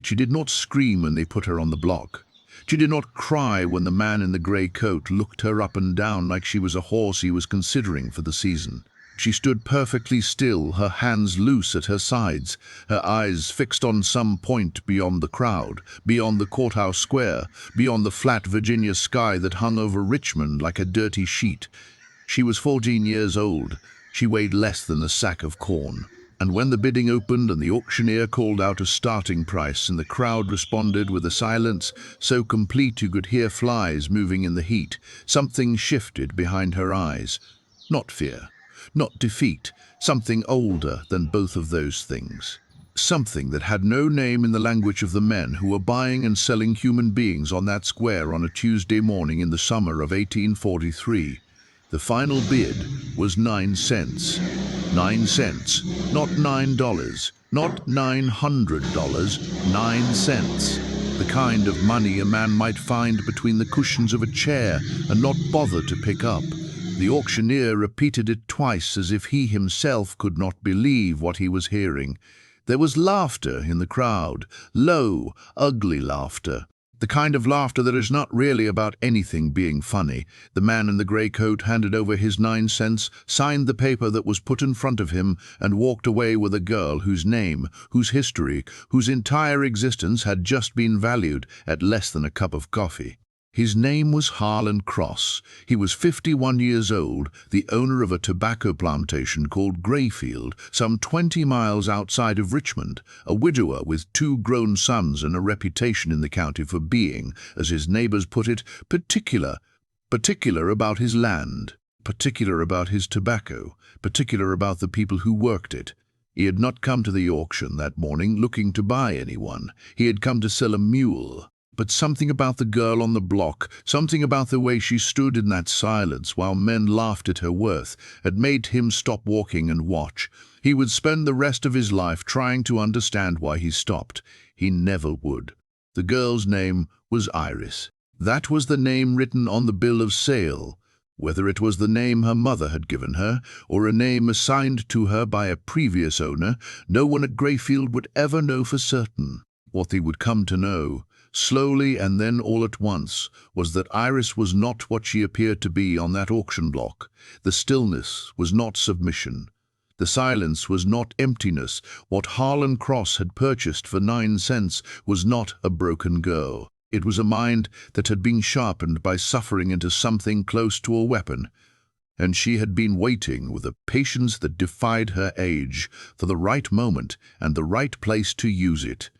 She did not scream when they put her on the block. She did not cry when the man in the grey coat looked her up and down like she was a horse he was considering for the season. She stood perfectly still, her hands loose at her sides, her eyes fixed on some point beyond the crowd, beyond the courthouse square, beyond the flat Virginia sky that hung over Richmond like a dirty sheet. She was 14 years old. She weighed less than a sack of corn. And when the bidding opened and the auctioneer called out a starting price and the crowd responded with a silence so complete you could hear flies moving in the heat, something shifted behind her eyes. Not fear, not defeat, something older than both of those things. Something that had no name in the language of the men who were buying and selling human beings on that square on a Tuesday morning in the summer of 1843. The final bid was 9 cents. 9 cents, not $9, not $900, 9 cents. The kind of money a man might find between the cushions of a chair and not bother to pick up. The auctioneer repeated it twice as if he himself could not believe what he was hearing. There was laughter in the crowd, low, ugly laughter. The kind of laughter that is not really about anything being funny. The man in the grey coat handed over his 9 cents, signed the paper that was put in front of him, and walked away with a girl whose name, whose history, whose entire existence had just been valued at less than a cup of coffee. His name was Kale Cross. He was 51 years old, the owner of a tobacco plantation called Greyfield, some 20 miles outside of Richmond, a widower with 2 grown sons and a reputation in the county for being, as his neighbors put it, particular about his land, particular about his tobacco, particular about the people who worked it. He had not come to the auction that morning looking to buy anyone. He had come to sell a mule. But something about the girl on the block, something about the way she stood in that silence while men laughed at her worth, had made him stop walking and watch. He would spend the rest of his life trying to understand why he stopped. He never would. The girl's name was Iris. That was the name written on the bill of sale. Whether it was the name her mother had given her, or a name assigned to her by a previous owner, no one at Greyfield would ever know for certain. What they would come to know, slowly and then all at once, was that Iris was not what she appeared to be on that auction block. The stillness was not submission. The silence was not emptiness. What Kale Cross had purchased for 9 cents was not a broken girl. It was a mind that had been sharpened by suffering into something close to a weapon. And she had been waiting with a patience that defied her age for the right moment and the right place to use it.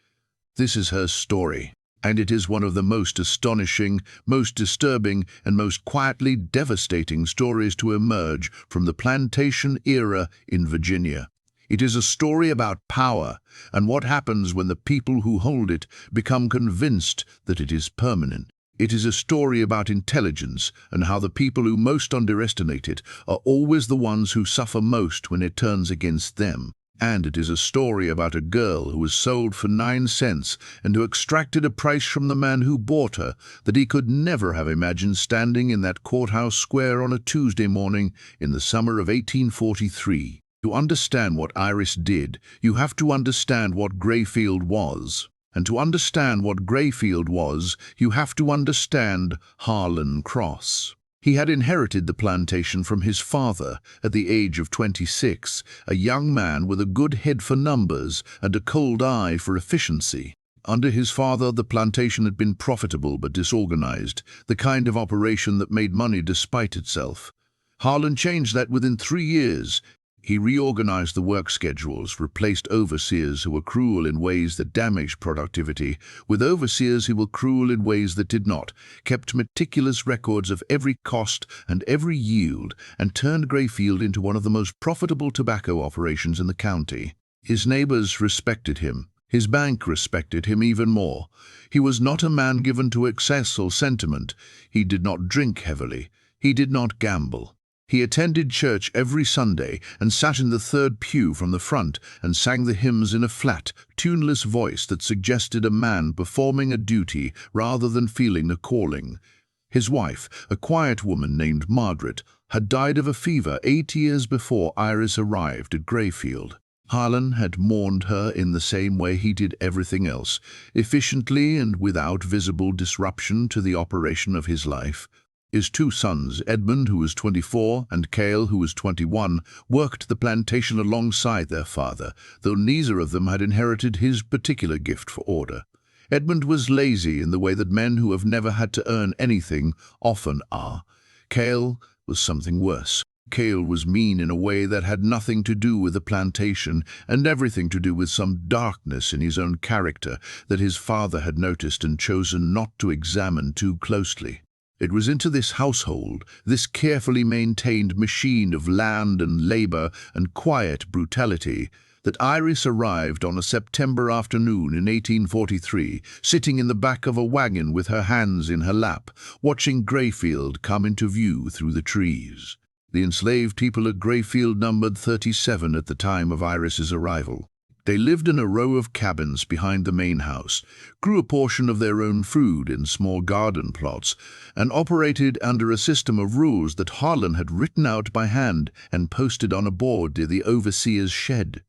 This is her story. And it is one of the most astonishing, most disturbing, and most quietly devastating stories to emerge from the plantation era in Virginia. It is a story about power and what happens when the people who hold it become convinced that it is permanent. It is a story about intelligence and how the people who most underestimate it are always the ones who suffer most when it turns against them. And it is a story about a girl who was sold for 9 cents and who extracted a price from the man who bought her that he could never have imagined standing in that courthouse square on a Tuesday morning in the summer of 1843. To understand what Iris did, you have to understand what Greyfield was. And to understand what Greyfield was, you have to understand Kale Cross. He had inherited the plantation from his father at the age of 26, a young man with a good head for numbers and a cold eye for efficiency. Under his father, the plantation had been profitable but disorganized, the kind of operation that made money despite itself. Kale changed that within 3 years. He reorganized the work schedules, replaced overseers who were cruel in ways that damaged productivity with overseers who were cruel in ways that did not, kept meticulous records of every cost and every yield, and turned Greyfield into one of the most profitable tobacco operations in the county. His neighbors respected him. His bank respected him even more. He was not a man given to excess or sentiment. He did not drink heavily. He did not gamble. He attended church every Sunday and sat in the third pew from the front and sang the hymns in a flat, tuneless voice that suggested a man performing a duty rather than feeling a calling. His wife, a quiet woman named Margaret, had died of a fever 8 years before Iris arrived at Greyfield. Harlan had mourned her in the same way he did everything else, efficiently and without visible disruption to the operation of his life. His two sons, Edmund, who was 24, and Kale, who was 21, worked the plantation alongside their father, though neither of them had inherited his particular gift for order. Edmund was lazy in the way that men who have never had to earn anything often are. Kale was something worse. Kale was mean in a way that had nothing to do with the plantation and everything to do with some darkness in his own character that his father had noticed and chosen not to examine too closely. It was into this household, this carefully maintained machine of land and labor and quiet brutality, that Iris arrived on a September afternoon in 1843, sitting in the back of a wagon with her hands in her lap, watching Greyfield come into view through the trees. The enslaved people at Greyfield numbered 37 at the time of Iris's arrival. They lived in a row of cabins behind the main house, grew a portion of their own food in small garden plots, and operated under a system of rules that Harlan had written out by hand and posted on a board near the overseer's shed.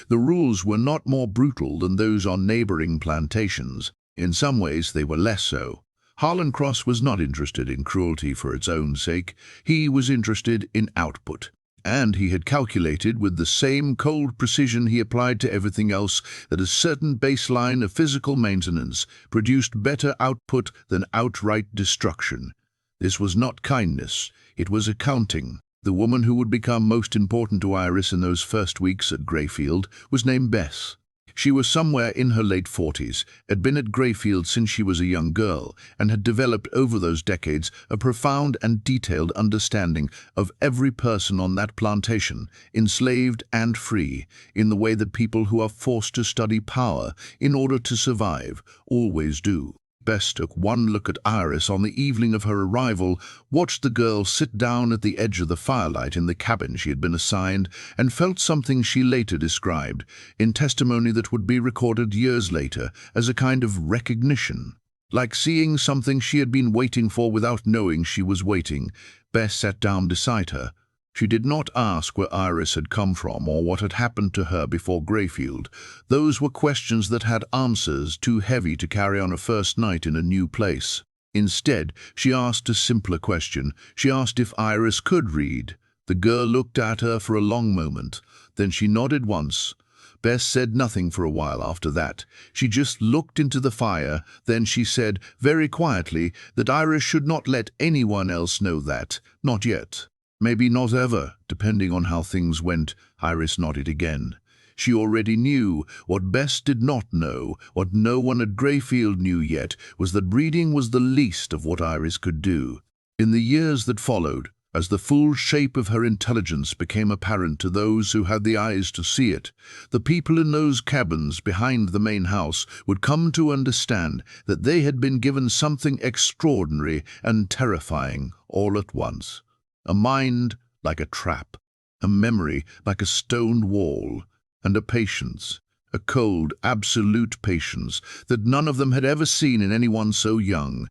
The rules were not more brutal than those on neighboring plantations. In some ways they were less so. Harlan Cross was not interested in cruelty for its own sake. He was interested in output. And he had calculated with the same cold precision he applied to everything else that a certain baseline of physical maintenance produced better output than outright destruction. This was not kindness, it was accounting. The woman who would become most important to Iris in those first weeks at Greyfield was named Bess. She was somewhere in her late 40s, had been at Greyfield since she was a young girl, and had developed over those decades a profound and detailed understanding of every person on that plantation, enslaved and free, in the way that people who are forced to study power in order to survive always do. Bess took one look at Iris on the evening of her arrival, watched the girl sit down at the edge of the firelight in the cabin she had been assigned, and felt something she later described, in testimony that would be recorded years later, as a kind of recognition. Like seeing something she had been waiting for without knowing she was waiting. Bess sat down beside her. She did not ask where Iris had come from or what had happened to her before Greyfield. Those were questions that had answers too heavy to carry on a first night in a new place. Instead, she asked a simpler question. She asked if Iris could read. The girl looked at her for a long moment. Then she nodded once. Bess said nothing for a while after that. She just looked into the fire. Then she said, very quietly, that Iris should not let anyone else know that. Not yet. Maybe not ever, depending on how things went. Iris nodded again. She already knew. What Bess did not know, what no one at Greyfield knew yet, was that reading was the least of what Iris could do. In the years that followed, as the full shape of her intelligence became apparent to those who had the eyes to see it, the people in those cabins behind the main house would come to understand that they had been given something extraordinary and terrifying all at once. A mind like a trap, a memory like a stone wall, and a patience, a cold, absolute patience that none of them had ever seen in anyone so young.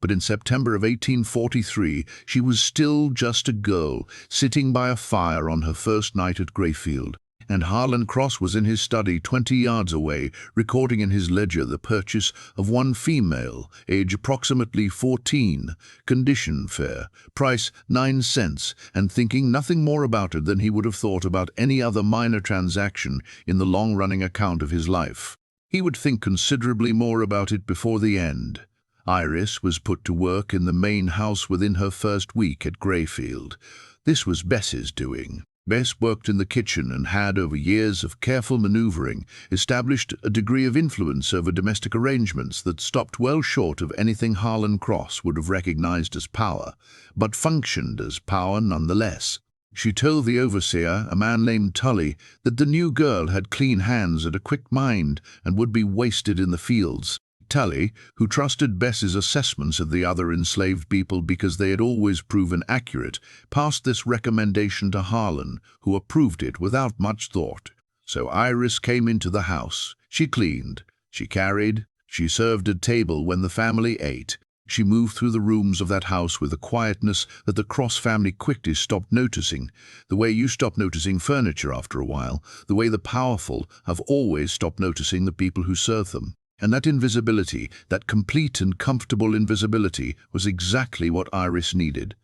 But in September of 1843, she was still just a girl, sitting by a fire on her first night at Greyfield, and Harlan Cross was in his study 20 yards away, recording in his ledger the purchase of one female, age approximately 14, condition fair, price 9 cents, and thinking nothing more about it than he would have thought about any other minor transaction in the long-running account of his life. He would think considerably more about it before the end. Iris was put to work in the main house within her first week at Greyfield. This was Bess's doing. Bess worked in the kitchen and had, over years of careful maneuvering, established a degree of influence over domestic arrangements that stopped well short of anything Harlan Cross would have recognized as power, but functioned as power nonetheless. She told the overseer, a man named Tully, that the new girl had clean hands and a quick mind and would be wasted in the fields. Tully, who trusted Bess's assessments of the other enslaved people because they had always proven accurate, passed this recommendation to Harlan, who approved it without much thought. So Iris came into the house. She cleaned, she carried, she served at table when the family ate. She moved through the rooms of that house with a quietness that the Cross family quickly stopped noticing, the way you stop noticing furniture after a while, the way the powerful have always stopped noticing the people who serve them. And that invisibility, that complete and comfortable invisibility, was exactly what Iris needed.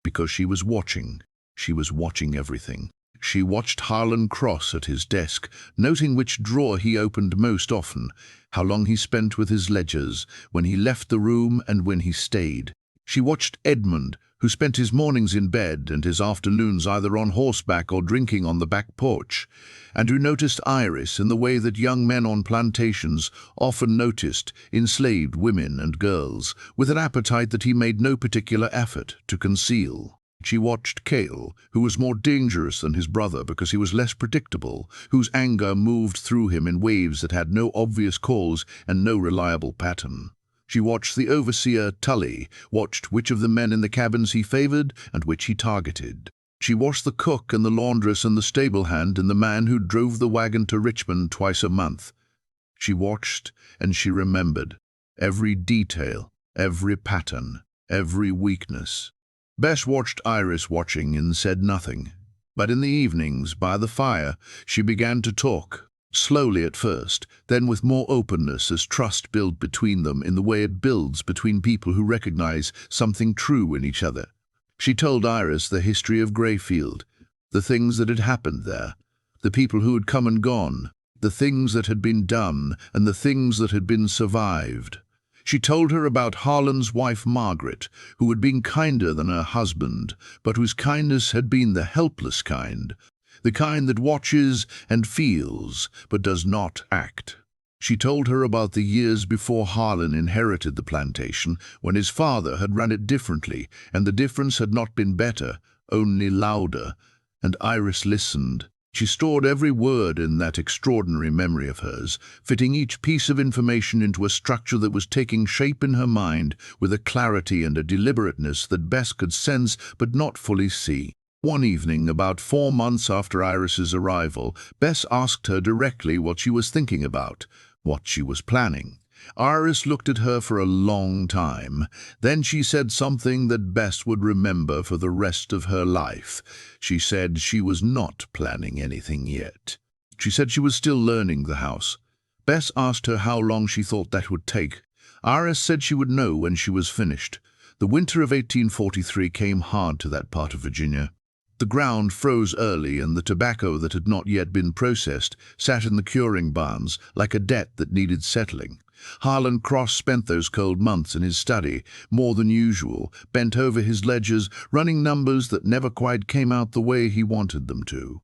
Because she was watching. She was watching everything. She watched Harlan Cross at his desk, noting which drawer he opened most often, how long he spent with his ledgers, when he left the room and when he stayed. She watched Edmund, who spent his mornings in bed and his afternoons either on horseback or drinking on the back porch, and who noticed Iris in the way that young men on plantations often noticed enslaved women and girls, with an appetite that he made no particular effort to conceal. She watched Kale, who was more dangerous than his brother because he was less predictable, whose anger moved through him in waves that had no obvious cause and no reliable pattern. She watched the overseer, Tully, watched which of the men in the cabins he favored and which he targeted. She watched the cook and the laundress and the stable hand and the man who drove the wagon to Richmond twice a month. She watched and she remembered every detail, every pattern, every weakness. Bess watched Iris watching and said nothing. But in the evenings, by the fire, she began to talk, slowly at first, then with more openness as trust built between them in the way it builds between people who recognize something true in each other. She told Iris the history of Greyfield, the things that had happened there, the people who had come and gone, the things that had been done and the things that had been survived. She told her about Harlan's wife Margaret, who had been kinder than her husband, but whose kindness had been the helpless kind, the kind that watches and feels, but does not act. She told her about the years before Harlan inherited the plantation, when his father had run it differently, and the difference had not been better, only louder, and Iris listened. She stored every word in that extraordinary memory of hers, fitting each piece of information into a structure that was taking shape in her mind with a clarity and a deliberateness that Bess could sense but not fully see. One evening, about 4 months after Iris's arrival, Bess asked her directly what she was thinking about, what she was planning. Iris looked at her for a long time. Then she said something that Bess would remember for the rest of her life. She said she was not planning anything yet. She said she was still learning the house. Bess asked her how long she thought that would take. Iris said she would know when she was finished. The winter of 1843 came hard to that part of Virginia. The ground froze early, and the tobacco that had not yet been processed sat in the curing barns like a debt that needed settling. Harlan Cross spent those cold months in his study, more than usual, bent over his ledgers, running numbers that never quite came out the way he wanted them to.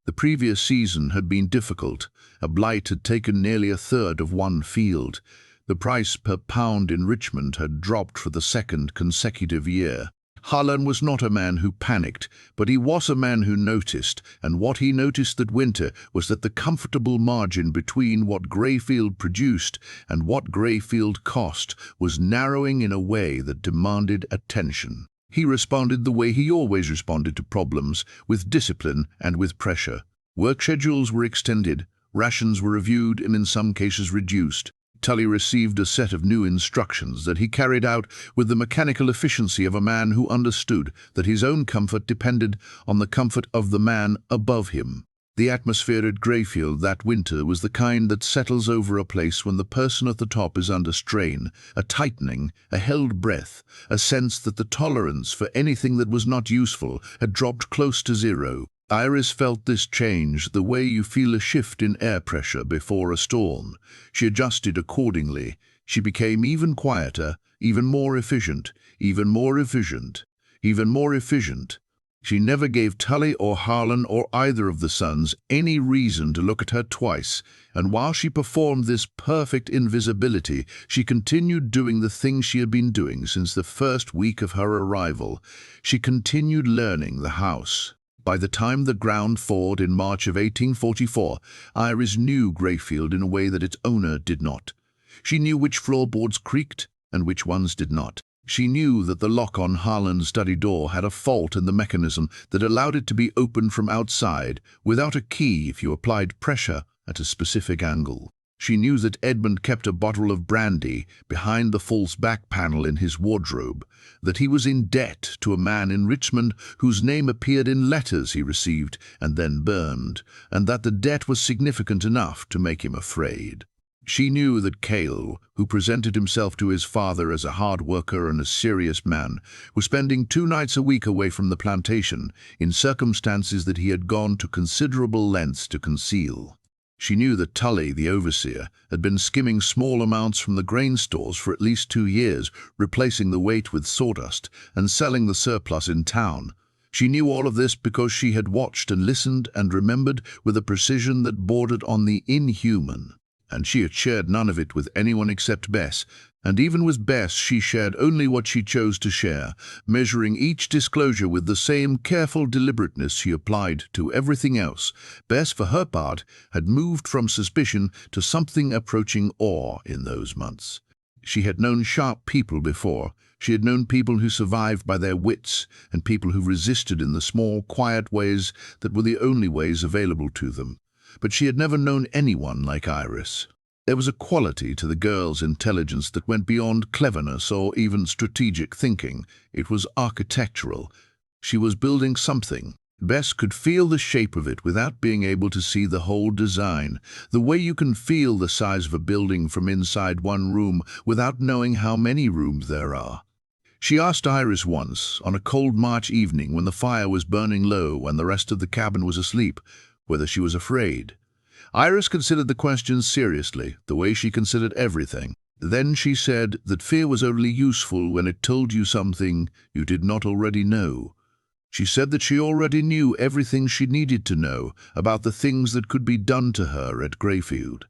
The previous season had been difficult. A blight had taken nearly a third of one field. The price per pound in Richmond had dropped for the second consecutive year. Harlan was not a man who panicked, but he was a man who noticed, and what he noticed that winter was that the comfortable margin between what Greyfield produced and what Greyfield cost was narrowing in a way that demanded attention. He responded the way he always responded to problems, with discipline and with pressure. Work schedules were extended, rations were reviewed and in some cases reduced. Tully received a set of new instructions that he carried out with the mechanical efficiency of a man who understood that his own comfort depended on the comfort of the man above him. The atmosphere at Greyfield that winter was the kind that settles over a place when the person at the top is under strain, a tightening, a held breath, a sense that the tolerance for anything that was not useful had dropped close to zero. Iris felt this change the way you feel a shift in air pressure before a storm. She adjusted accordingly. She became even quieter, even more efficient, even more efficient, even more efficient. She never gave Tully or Harlan or either of the sons any reason to look at her twice, and while she performed this perfect invisibility, she continued doing the things she had been doing since the first week of her arrival. She continued learning the house. By the time the ground thawed in March of 1844, Iris knew Greyfield in a way that its owner did not. She knew which floorboards creaked and which ones did not. She knew that the lock on Harlan's study door had a fault in the mechanism that allowed it to be opened from outside without a key if you applied pressure at a specific angle. She knew that Edmund kept a bottle of brandy behind the false back panel in his wardrobe, that he was in debt to a man in Richmond whose name appeared in letters he received and then burned, and that the debt was significant enough to make him afraid. She knew that Kale, who presented himself to his father as a hard worker and a serious man, was spending 2 nights a week away from the plantation, in circumstances that he had gone to considerable lengths to conceal. She knew that Tully, the overseer, had been skimming small amounts from the grain stores for at least 2 years, replacing the weight with sawdust and selling the surplus in town. She knew all of this because she had watched and listened and remembered with a precision that bordered on the inhuman. And she had shared none of it with anyone except Bess, and even with Bess she shared only what she chose to share, measuring each disclosure with the same careful deliberateness she applied to everything else. Bess, for her part, had moved from suspicion to something approaching awe in those months. She had known sharp people before. She had known people who survived by their wits, and people who resisted in the small, quiet ways that were the only ways available to them. But she had never known anyone like Iris. There was a quality to the girl's intelligence that went beyond cleverness or even strategic thinking. It was architectural. She was building something. Bess could feel the shape of it without being able to see the whole design, the way you can feel the size of a building from inside one room without knowing how many rooms there are. She asked Iris once, on a cold March evening when the fire was burning low and the rest of the cabin was asleep, whether she was afraid. Iris considered the question seriously, the way she considered everything. Then she said that fear was only useful when it told you something you did not already know. She said that she already knew everything she needed to know about the things that could be done to her at Greyfield.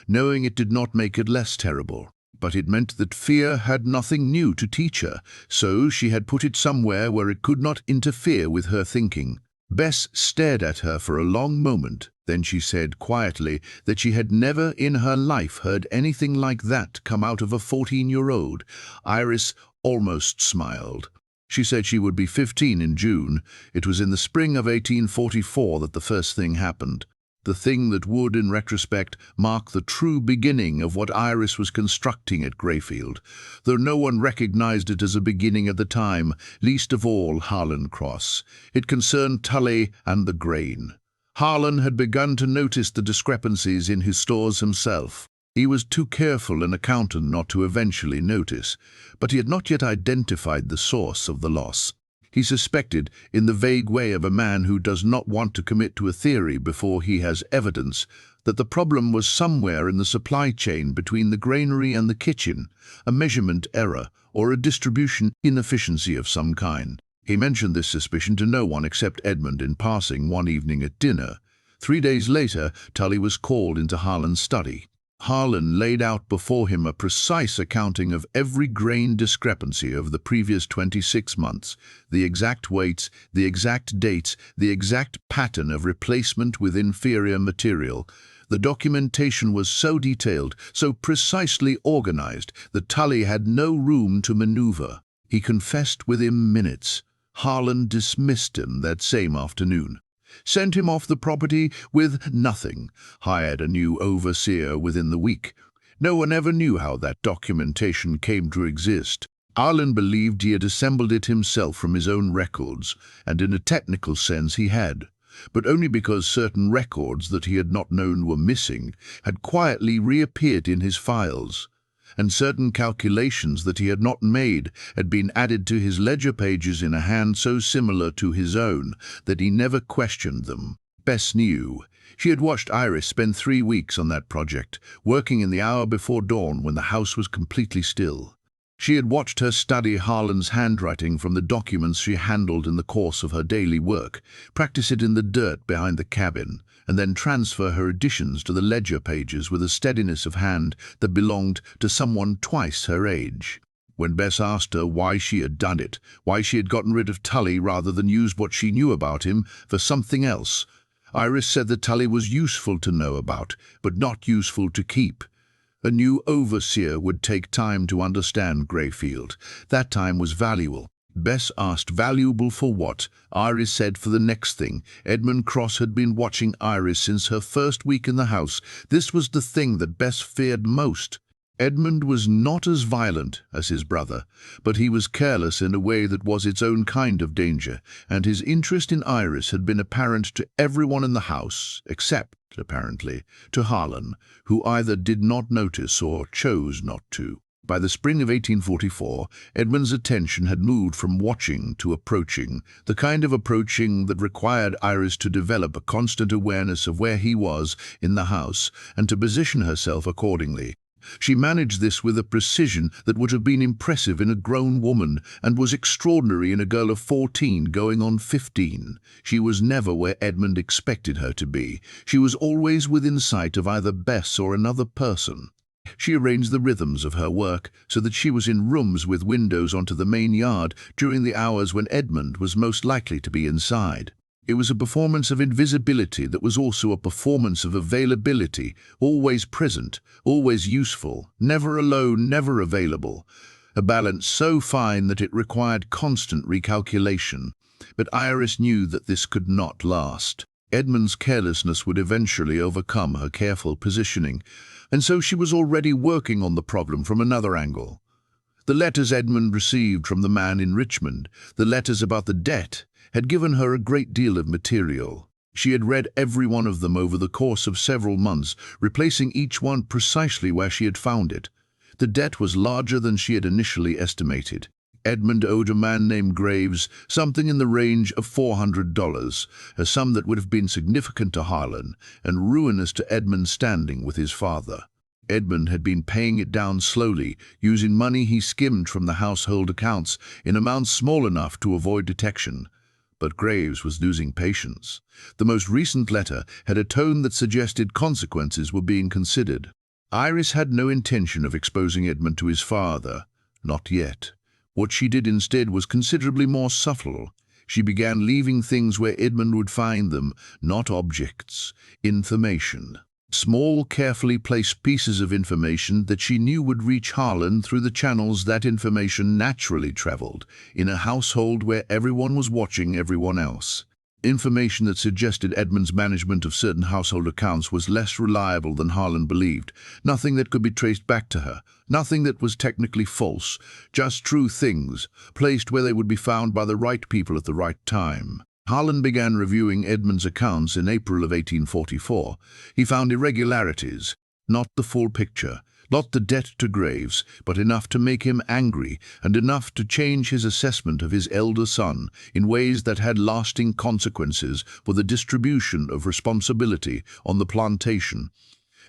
Knowing it did not make it less terrible, but it meant that fear had nothing new to teach her, so she had put it somewhere where it could not interfere with her thinking. Bess stared at her for a long moment. Then she said quietly that she had never in her life heard anything like that come out of a 14-year-old. Iris almost smiled. She said she would be 15 in June. It was in the spring of 1844 that the first thing happened. The thing that would, in retrospect, mark the true beginning of what Iris was constructing at Greyfield, though no one recognized it as a beginning at the time, least of all Kale Cross. It concerned Tully and the grain. Harlan had begun to notice the discrepancies in his stores himself. He was too careful an accountant not to eventually notice, but he had not yet identified the source of the loss. He suspected, in the vague way of a man who does not want to commit to a theory before he has evidence, that the problem was somewhere in the supply chain between the granary and the kitchen, a measurement error or a distribution inefficiency of some kind. He mentioned this suspicion to no one except Edmund in passing one evening at dinner. 3 days later, Tully was called into Harlan's study. Harlan laid out before him a precise accounting of every grain discrepancy over the previous 26 months, the exact weights, the exact dates, the exact pattern of replacement with inferior material. The documentation was so detailed, so precisely organized, that Tully had no room to maneuver. He confessed within minutes. Harlan dismissed him that same afternoon, sent him off the property with nothing, hired a new overseer within the week. No one ever knew how that documentation came to exist. Harlan believed he had assembled it himself from his own records, and in a technical sense he had, but only because certain records that he had not known were missing had quietly reappeared in his files, and certain calculations that he had not made had been added to his ledger pages in a hand so similar to his own that he never questioned them. Bess knew. She had watched Iris spend 3 weeks on that project, working in the hour before dawn when the house was completely still. She had watched her study Harlan's handwriting from the documents she handled in the course of her daily work, practice it in the dirt behind the cabin, and then transfer her additions to the ledger pages with a steadiness of hand that belonged to someone twice her age. When Bess asked her why she had done it, why she had gotten rid of Tully rather than use what she knew about him for something else, Iris said that Tully was useful to know about, but not useful to keep. A new overseer would take time to understand Greyfield. That time was valuable. Bess asked, "Valuable for what?" Iris said, "For the next thing." Edmund Cross had been watching Iris since her first week in the house. This was the thing that Bess feared most. Edmund was not as violent as his brother, but he was careless in a way that was its own kind of danger, and his interest in Iris had been apparent to everyone in the house, except, apparently, to Harlan, who either did not notice or chose not to. By the spring of 1844, Edmund's attention had moved from watching to approaching, the kind of approaching that required Iris to develop a constant awareness of where he was in the house and to position herself accordingly. She managed this with a precision that would have been impressive in a grown woman and was extraordinary in a girl of 14 going on 15. She was never where Edmund expected her to be. She was always within sight of either Bess or another person. She arranged the rhythms of her work so that she was in rooms with windows onto the main yard during the hours when Edmund was most likely to be inside. It was a performance of invisibility that was also a performance of availability, always present, always useful, never alone, never available. A balance so fine that it required constant recalculation. But Iris knew that this could not last. Edmund's carelessness would eventually overcome her careful positioning, and so she was already working on the problem from another angle. The letters Edmund received from the man in Richmond, the letters about the debt, had given her a great deal of material. She had read every one of them over the course of several months, replacing each one precisely where she had found it. The debt was larger than she had initially estimated. Edmund owed a man named Graves something in the range of $400, a sum that would have been significant to Harlan and ruinous to Edmund's standing with his father. Edmund had been paying it down slowly, using money he skimmed from the household accounts in amounts small enough to avoid detection. But Graves was losing patience. The most recent letter had a tone that suggested consequences were being considered. Iris had no intention of exposing Edmund to his father. Not yet. What she did instead was considerably more subtle. She began leaving things where Edmund would find them, not objects, information. Small, carefully placed pieces of information that she knew would reach Harlan through the channels that information naturally traveled, in a household where everyone was watching everyone else. Information that suggested Edmund's management of certain household accounts was less reliable than Harlan believed. Nothing that could be traced back to her. Nothing that was technically false. Just true things, placed where they would be found by the right people at the right time. Harlan began reviewing Edmund's accounts in April of 1844. He found irregularities, not the full picture, not the debt to Graves, but enough to make him angry and enough to change his assessment of his elder son in ways that had lasting consequences for the distribution of responsibility on the plantation.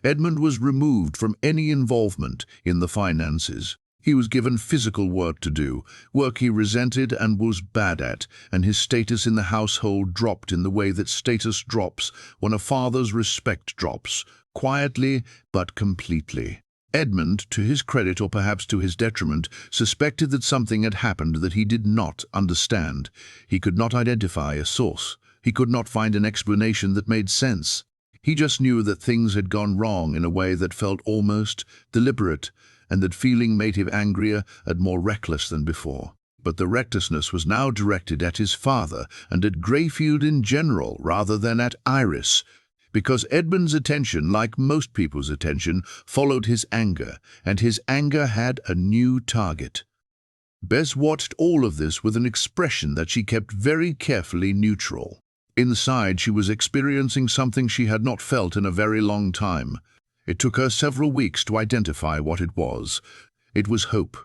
Edmund was removed from any involvement in the finances. He was given physical work to do, work he resented and was bad at, and his status in the household dropped in the way that status drops when a father's respect drops, quietly but completely. Edmund, to his credit or perhaps to his detriment, suspected that something had happened that he did not understand. He could not identify a source. He could not find an explanation that made sense. He just knew that things had gone wrong in a way that felt almost deliberate, and that feeling made him angrier and more reckless than before. But the recklessness was now directed at his father and at Greyfield in general rather than at Iris, because Edmund's attention, like most people's attention, followed his anger, and his anger had a new target. Bess watched all of this with an expression that she kept very carefully neutral. Inside, she was experiencing something she had not felt in a very long time. It took her several weeks to identify what it was. It was hope.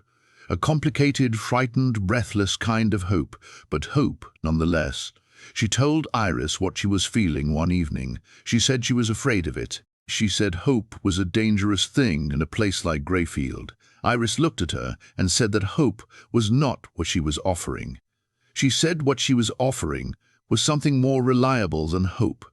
A complicated, frightened, breathless kind of hope, but hope nonetheless. She told Iris what she was feeling one evening. She said she was afraid of it. She said hope was a dangerous thing in a place like Greyfield. Iris looked at her and said that hope was not what she was offering. She said what she was offering was something more reliable than hope.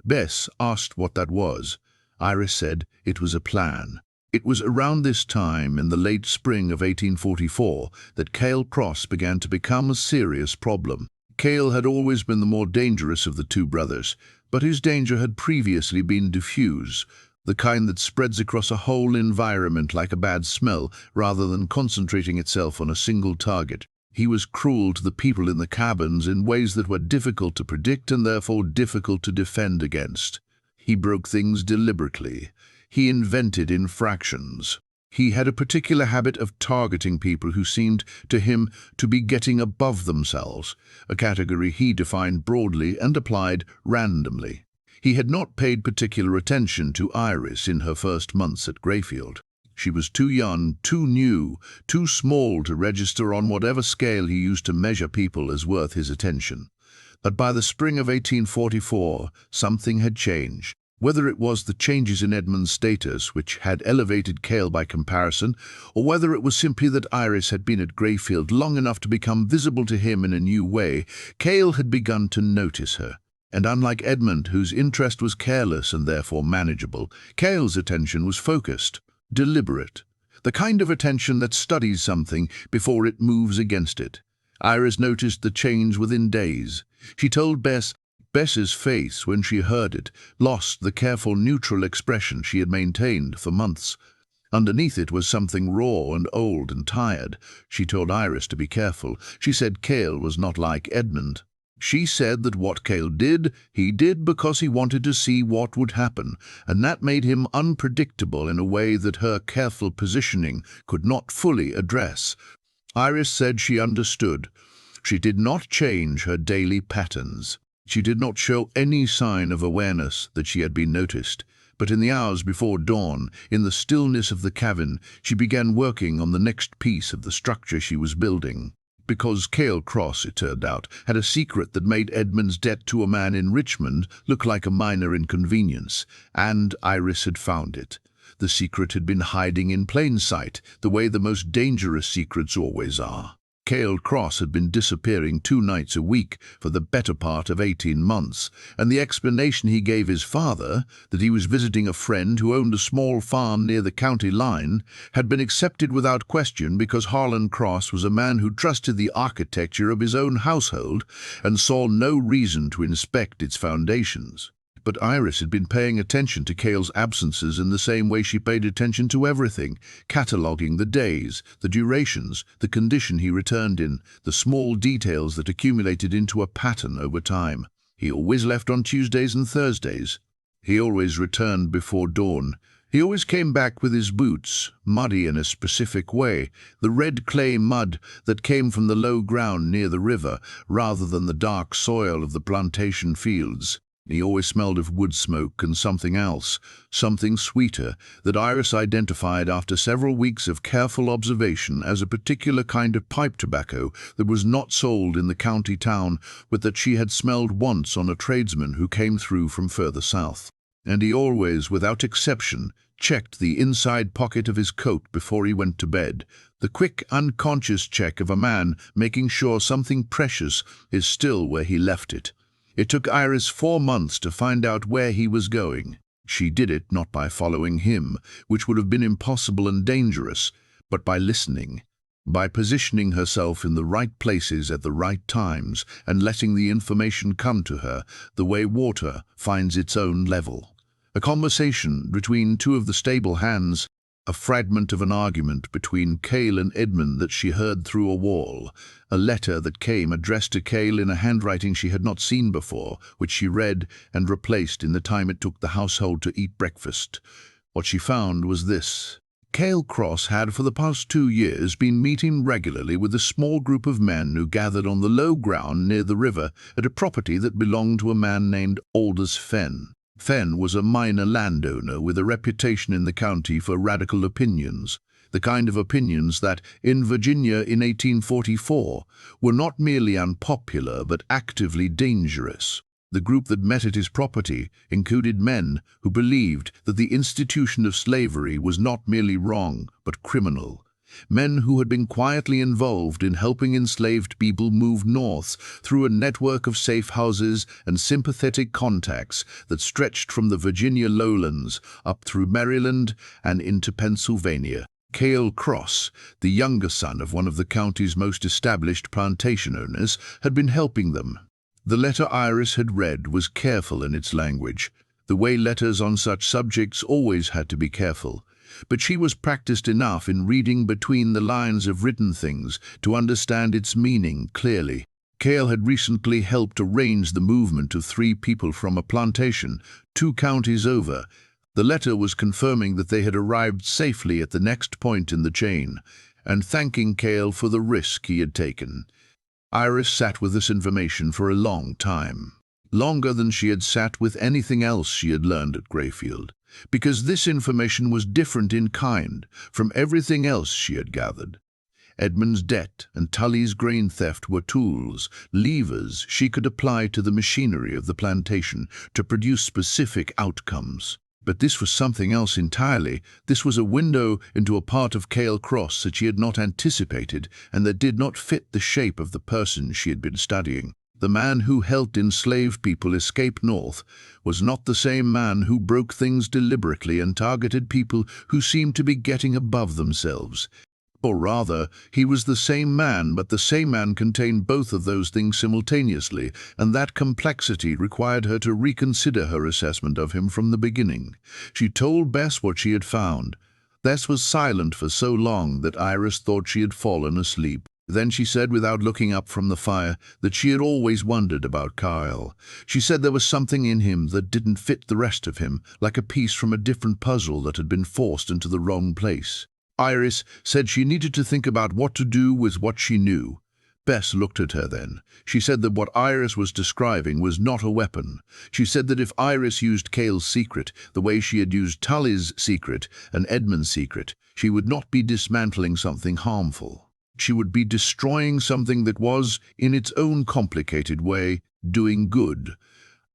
Bess asked what that was. Iris said it was a plan. It was around this time, in the late spring of 1844, that Kale Cross began to become a serious problem. Kale had always been the more dangerous of the two brothers, but his danger had previously been diffuse, the kind that spreads across a whole environment like a bad smell rather than concentrating itself on a single target. He was cruel to the people in the cabins in ways that were difficult to predict and therefore difficult to defend against. He broke things deliberately. He invented infractions. He had a particular habit of targeting people who seemed to him to be getting above themselves, a category he defined broadly and applied randomly. He had not paid particular attention to Iris in her first months at Greyfield. She was too young, too new, too small to register on whatever scale he used to measure people as worth his attention. But by the spring of 1844, something had changed. Whether it was the changes in Edmund's status, which had elevated Kale by comparison, or whether it was simply that Iris had been at Greyfield long enough to become visible to him in a new way, Kale had begun to notice her. And unlike Edmund, whose interest was careless and therefore manageable, Kale's attention was focused, deliberate, the kind of attention that studies something before it moves against it. Iris noticed the change within days. She told Bess's face, when she heard it, lost the careful, neutral expression she had maintained for months. Underneath it was something raw and old and tired. She told Iris to be careful. She said Kale was not like Edmund. She said that what Kale did, he did because he wanted to see what would happen, and that made him unpredictable in a way that her careful positioning could not fully address. Iris said she understood. She did not change her daily patterns. She did not show any sign of awareness that she had been noticed. But in the hours before dawn, in the stillness of the cabin, she began working on the next piece of the structure she was building. Because Kale Cross, it turned out, had a secret that made Edmund's debt to a man in Richmond look like a minor inconvenience, and Iris had found it. The secret had been hiding in plain sight, the way the most dangerous secrets always are. Kale Cross had been disappearing 2 nights a week for the better part of 18 months, and the explanation he gave his father, that he was visiting a friend who owned a small farm near the county line, had been accepted without question because Harlan Cross was a man who trusted the architecture of his own household and saw no reason to inspect its foundations. But Iris had been paying attention to Kale's absences in the same way she paid attention to everything, cataloguing the days, the durations, the condition he returned in, the small details that accumulated into a pattern over time. He always left on Tuesdays and Thursdays. He always returned before dawn. He always came back with his boots, muddy in a specific way, the red clay mud that came from the low ground near the river, rather than the dark soil of the plantation fields. He always smelled of wood smoke and something else, something sweeter, that Iris identified after several weeks of careful observation as a particular kind of pipe tobacco that was not sold in the county town, but that she had smelled once on a tradesman who came through from further south. And he always, without exception, checked the inside pocket of his coat before he went to bed, the quick, unconscious check of a man making sure something precious is still where he left it. It took Iris 4 months to find out where he was going. She did it not by following him, which would have been impossible and dangerous, but by listening, by positioning herself in the right places at the right times and letting the information come to her the way water finds its own level. A conversation between 2 of the stable hands, a fragment of an argument between Kale and Edmund that she heard through a wall, a letter that came addressed to Kale in a handwriting she had not seen before, which she read and replaced in the time it took the household to eat breakfast. What she found was this. Kale Cross had for the past 2 years been meeting regularly with a small group of men who gathered on the low ground near the river at a property that belonged to a man named Aldous Fenn. Fenn was a minor landowner with a reputation in the county for radical opinions, the kind of opinions that, in Virginia in 1844, were not merely unpopular but actively dangerous. The group that met at his property included men who believed that the institution of slavery was not merely wrong but criminal. Men who had been quietly involved in helping enslaved people move north through a network of safe houses and sympathetic contacts that stretched from the Virginia lowlands up through Maryland and into Pennsylvania. Kale Cross, the younger son of one of the county's most established plantation owners, had been helping them. The letter Iris had read was careful in its language. The way letters on such subjects always had to be careful. but she was practiced enough in reading between the lines of written things to understand its meaning clearly. Kale had recently helped arrange the movement of 3 people from a plantation 2 counties over. The letter was confirming that they had arrived safely at the next point in the chain, and thanking Kale for the risk he had taken. Iris sat with this information for a long time, longer than she had sat with anything else she had learned at Greyfield, because this information was different in kind from everything else she had gathered. Edmund's debt and Tully's grain theft were tools, levers she could apply to the machinery of the plantation to produce specific outcomes. But this was something else entirely. This was a window into a part of Kale Cross that she had not anticipated and that did not fit the shape of the person she had been studying. The man who helped enslaved people escape north was not the same man who broke things deliberately and targeted people who seemed to be getting above themselves. Or rather, he was the same man, but the same man contained both of those things simultaneously, and that complexity required her to reconsider her assessment of him from the beginning. She told Bess what she had found. Bess was silent for so long that Iris thought she had fallen asleep. Then she said, without looking up from the fire, that she had always wondered about Kyle. She said there was something in him that didn't fit the rest of him, like a piece from a different puzzle that had been forced into the wrong place. Iris said she needed to think about what to do with what she knew. Bess looked at her then. She said that what Iris was describing was not a weapon. She said that if Iris used Kale's secret the way she had used Tully's secret and Edmund's secret, she would not be dismantling something harmful. She would be destroying something that was, in its own complicated way, doing good.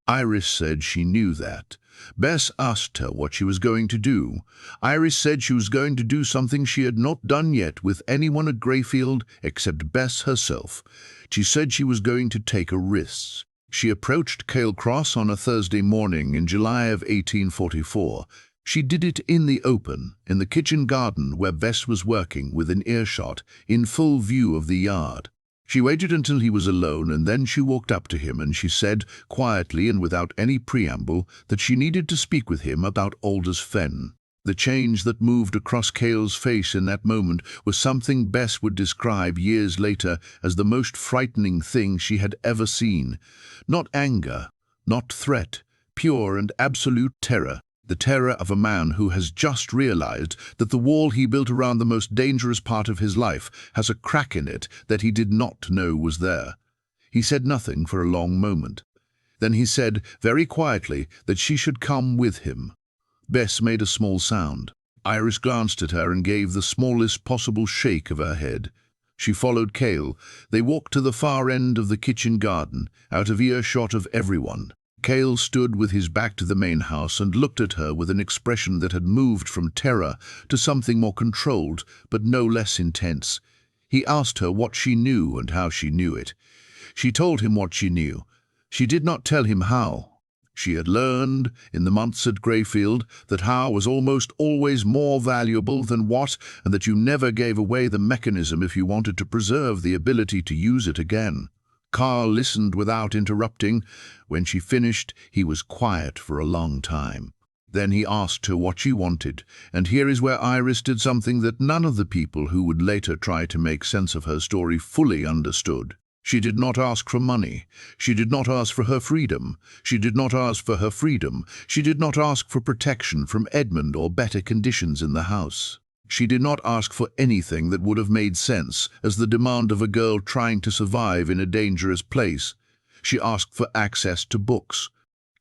Iris said she knew that. Bess asked her what she was going to do. Iris said she was going to do something she had not done yet with anyone at Greyfield except Bess herself. She said she was going to take a risk. She approached Kale Cross on a Thursday morning in July of 1844. She did it in the open, in the kitchen garden where Bess was working, within earshot, in full view of the yard. She waited until he was alone, and then she walked up to him and she said, quietly and without any preamble, that she needed to speak with him about Aldous Fen. The change that moved across Kale's face in that moment was something Bess would describe years later as the most frightening thing she had ever seen. Not anger, not threat, pure and absolute terror. The terror of a man who has just realized that the wall he built around the most dangerous part of his life has a crack in it that he did not know was there. He said nothing for a long moment. Then he said, very quietly, that she should come with him. Bess made a small sound. Iris glanced at her and gave the smallest possible shake of her head. She followed Kale. They walked to the far end of the kitchen garden, out of earshot of everyone. Kale stood with his back to the main house and looked at her with an expression that had moved from terror to something more controlled, but no less intense. He asked her what she knew and how she knew it. She told him what she knew. She did not tell him how. She had learned, in the months at Greyfield, that how was almost always more valuable than what, and that you never gave away the mechanism if you wanted to preserve the ability to use it again. Carl listened without interrupting. When she finished, he was quiet for a long time. Then he asked her what she wanted, and here is where Iris did something that none of the people who would later try to make sense of her story fully understood. She did not ask for money. She did not ask for her freedom. She did not ask for her freedom. She did not ask for protection from Edmund or better conditions in the house. She did not ask for anything that would have made sense as the demand of a girl trying to survive in a dangerous place. She asked for access to books.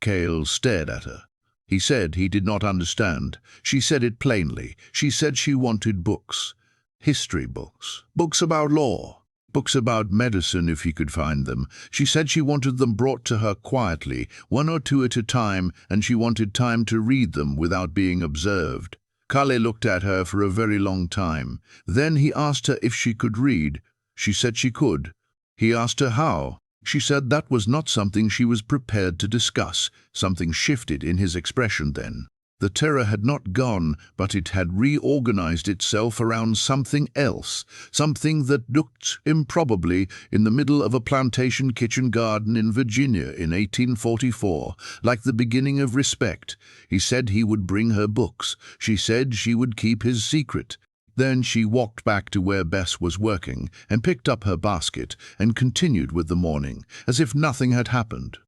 Kale stared at her. He said he did not understand. She said it plainly. She said she wanted books. History books. Books about law. Books about medicine if he could find them. She said she wanted them brought to her quietly, 1 or 2 at a time, and she wanted time to read them without being observed. Kale looked at her for a very long time. Then he asked her if she could read. She said she could. He asked her how. She said that was not something she was prepared to discuss. Something shifted in his expression then. The terror had not gone, but it had reorganized itself around something else, something that looked improbably in the middle of a plantation kitchen garden in Virginia in 1844, like the beginning of respect. He said he would bring her books. She said she would keep his secret. Then she walked back to where Bess was working and picked up her basket and continued with the morning, as if nothing had happened.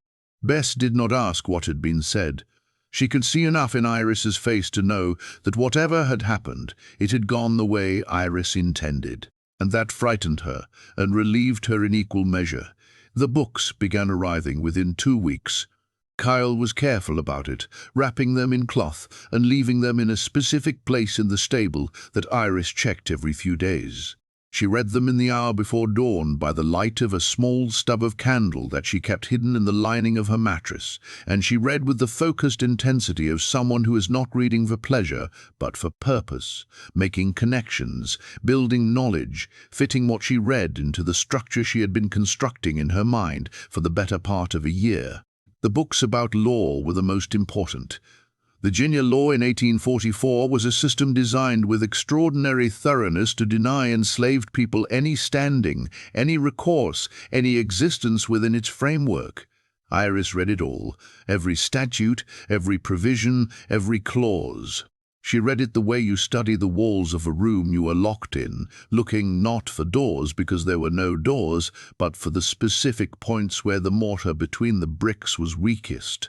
Bess did not ask what had been said. She could see enough in Iris's face to know that whatever had happened, it had gone the way Iris intended, and that frightened her and relieved her in equal measure. The books began arriving within 2 weeks. Kyle was careful about it, wrapping them in cloth and leaving them in a specific place in the stable that Iris checked every few days. She read them in the hour before dawn by the light of a small stub of candle that she kept hidden in the lining of her mattress, and she read with the focused intensity of someone who is not reading for pleasure, but for purpose, making connections, building knowledge, fitting what she read into the structure she had been constructing in her mind for the better part of a year. The books about law were the most important. Virginia law in 1844 was a system designed with extraordinary thoroughness to deny enslaved people any standing, any recourse, any existence within its framework. Iris read it all, every statute, every provision, every clause. She read it the way you study the walls of a room you are locked in, looking not for doors because there were no doors, but for the specific points where the mortar between the bricks was weakest.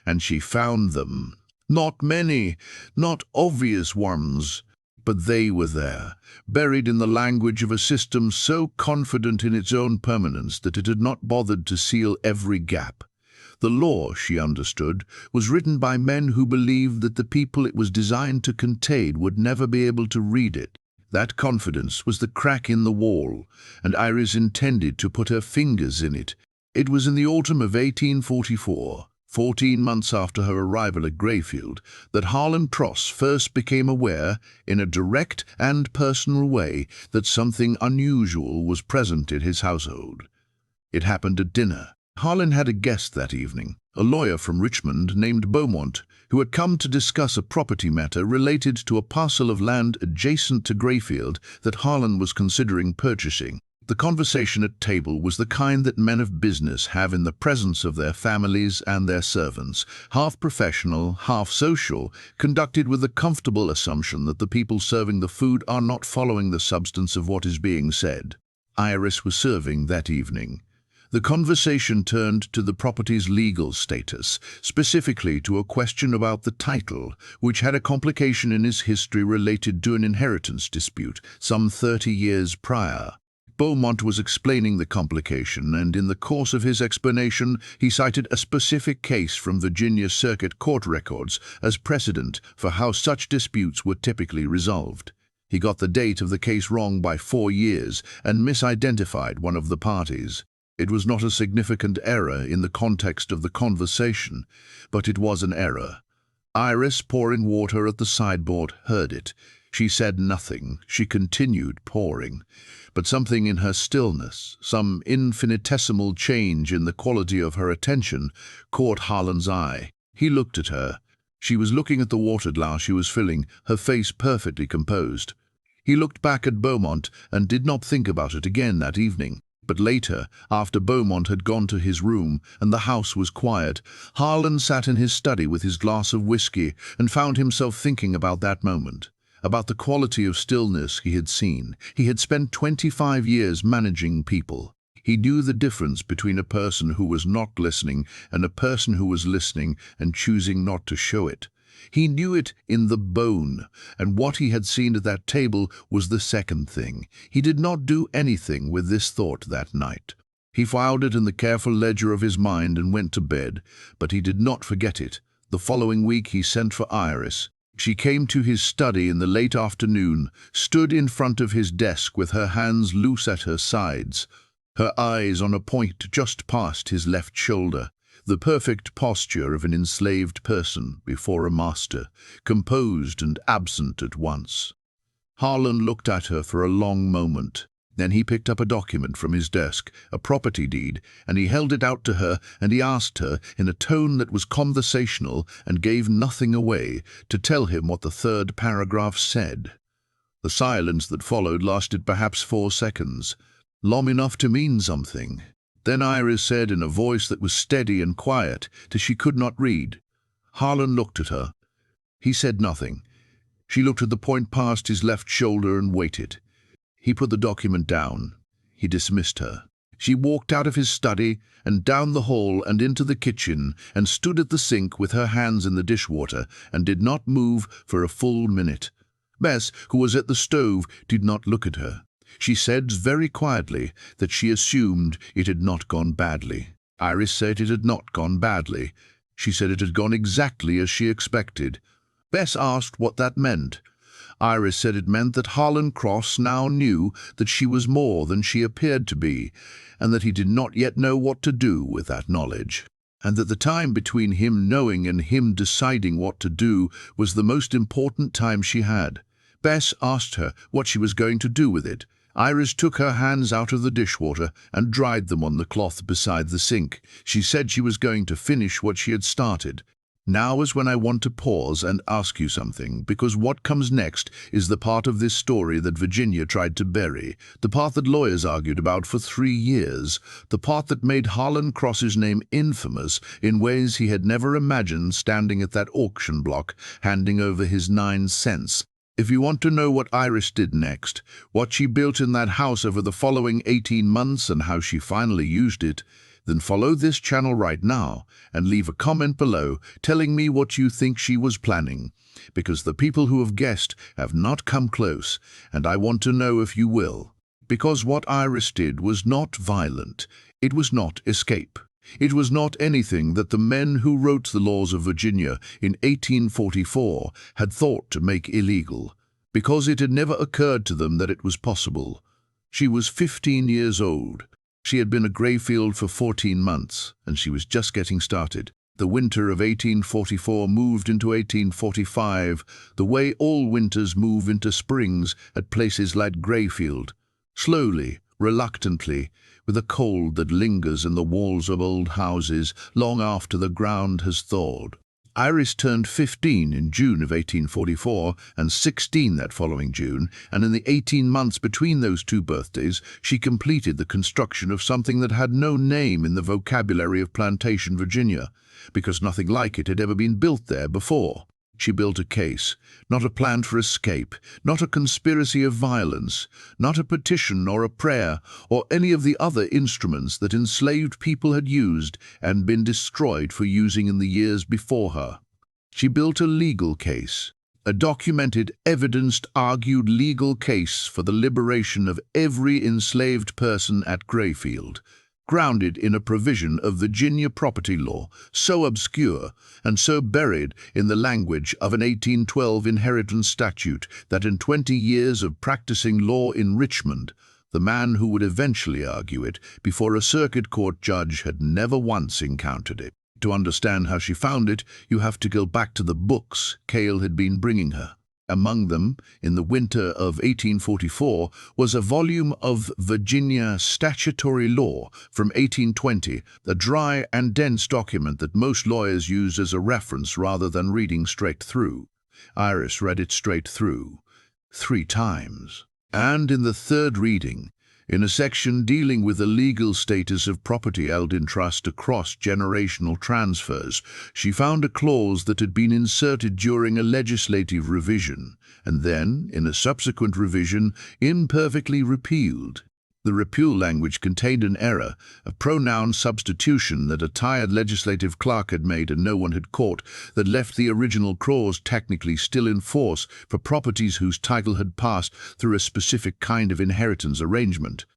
And she found them. Not many, not obvious ones, but they were there, buried in the language of a system so confident in its own permanence that it had not bothered to seal every gap. The law, she understood, was written by men who believed that the people it was designed to contain would never be able to read it. That confidence was the crack in the wall, and Iris intended to put her fingers in it. It was in the autumn of 1844. 14 months after her arrival at Greyfield, that Kale Cross first became aware, in a direct and personal way, that something unusual was present in his household. It happened at dinner. Kale had a guest that evening, a lawyer from Richmond named Beaumont, who had come to discuss a property matter related to a parcel of land adjacent to Greyfield that Kale was considering purchasing. The conversation at table was the kind that men of business have in the presence of their families and their servants, half professional, half social, conducted with the comfortable assumption that the people serving the food are not following the substance of what is being said. Iris was serving that evening. The conversation turned to the property's legal status, specifically to a question about the title, which had a complication in its history related to an inheritance dispute some 30 years prior. Beaumont was explaining the complication, and in the course of his explanation, he cited a specific case from Virginia Circuit Court records as precedent for how such disputes were typically resolved. He got the date of the case wrong by 4 years and misidentified one of the parties. It was not a significant error in the context of the conversation, but it was an error. Iris, pouring water at the sideboard, heard it. She said nothing. She continued pouring. But something in her stillness, some infinitesimal change in the quality of her attention, caught Kale's eye. He looked at her. She was looking at the water glass she was filling, her face perfectly composed. He looked back at Beaumont and did not think about it again that evening. But later, after Beaumont had gone to his room and the house was quiet, Kale sat in his study with his glass of whiskey and found himself thinking about that moment, about the quality of stillness he had seen. He had spent 25 years managing people. He knew the difference between a person who was not listening and a person who was listening and choosing not to show it. He knew it in the bone, and what he had seen at that table was the second thing. He did not do anything with this thought that night. He filed it in the careful ledger of his mind and went to bed, but he did not forget it. The following week he sent for Iris. She came to his study in the late afternoon, stood in front of his desk with her hands loose at her sides, her eyes on a point just past his left shoulder. The perfect posture of an enslaved person before a master, composed and absent at once. Kale looked at her for a long moment. Then he picked up a document from his desk, a property deed, and he held it out to her, and he asked her, in a tone that was conversational and gave nothing away, to tell him what the third paragraph said. The silence that followed lasted perhaps 4 seconds, long enough to mean something. Then Iris said in a voice that was steady and quiet, till she could not read. Harlan looked at her. He said nothing. She looked at the point past his left shoulder and waited. He put the document down. He dismissed her. She walked out of his study and down the hall and into the kitchen and stood at the sink with her hands in the dishwater and did not move for a full minute. Bess, who was at the stove, did not look at her. She said very quietly that she assumed it had not gone badly. Iris said it had not gone badly. She said it had gone exactly as she expected. Bess asked what that meant. Iris said it meant that Kale Cross now knew that she was more than she appeared to be, and that he did not yet know what to do with that knowledge, and that the time between him knowing and him deciding what to do was the most important time she had. Bess asked her what she was going to do with it. Iris took her hands out of the dishwater and dried them on the cloth beside the sink. She said she was going to finish what she had started. Now is when I want to pause and ask you something, because what comes next is the part of this story that Virginia tried to bury, the part that lawyers argued about for 3 years, the part that made Kale Cross's name infamous in ways he had never imagined standing at that auction block, handing over his 9 cents. If you want to know what Iris did next, what she built in that house over the following 18 months and how she finally used it, then follow this channel right now and leave a comment below telling me what you think she was planning, because the people who have guessed have not come close, and I want to know if you will. Because what Iris did was not violent, it was not escape. It was not anything that the men who wrote the laws of Virginia in 1844 had thought to make illegal, because it had never occurred to them that it was possible. She was 15 years old. She had been a Greyfield for 14 months, and she was just getting started. The winter of 1844 moved into 1845, the way all winters move into springs at places like Greyfield. Slowly, reluctantly, with a cold that lingers in the walls of old houses long after the ground has thawed. Iris turned 15 in June of 1844 and 16 that following June, and in the 18 months between those 2 birthdays, she completed the construction of something that had no name in the vocabulary of Plantation, Virginia, because nothing like it had ever been built there before. She built a case, not a plan for escape, not a conspiracy of violence, not a petition or a prayer, or any of the other instruments that enslaved people had used and been destroyed for using in the years before her. She built a legal case, a documented, evidenced, argued legal case for the liberation of every enslaved person at Greyfield, grounded in a provision of Virginia property law so obscure and so buried in the language of an 1812 inheritance statute that in 20 years of practicing law in Richmond, the man who would eventually argue it before a circuit court judge had never once encountered it. To understand how she found it, you have to go back to the books Kale had been bringing her. Among them, in the winter of 1844, was a volume of Virginia statutory law from 1820, a dry and dense document that most lawyers use as a reference rather than reading straight through. Iris read it straight through, 3 times. And in the 3rd reading, in a section dealing with the legal status of property held in trust across generational transfers, she found a clause that had been inserted during a legislative revision, and then, in a subsequent revision, imperfectly repealed. The repeal language contained an error, a pronoun substitution that a tired legislative clerk had made and no one had caught, that left the original clause technically still in force for properties whose title had passed through a specific kind of inheritance arrangement.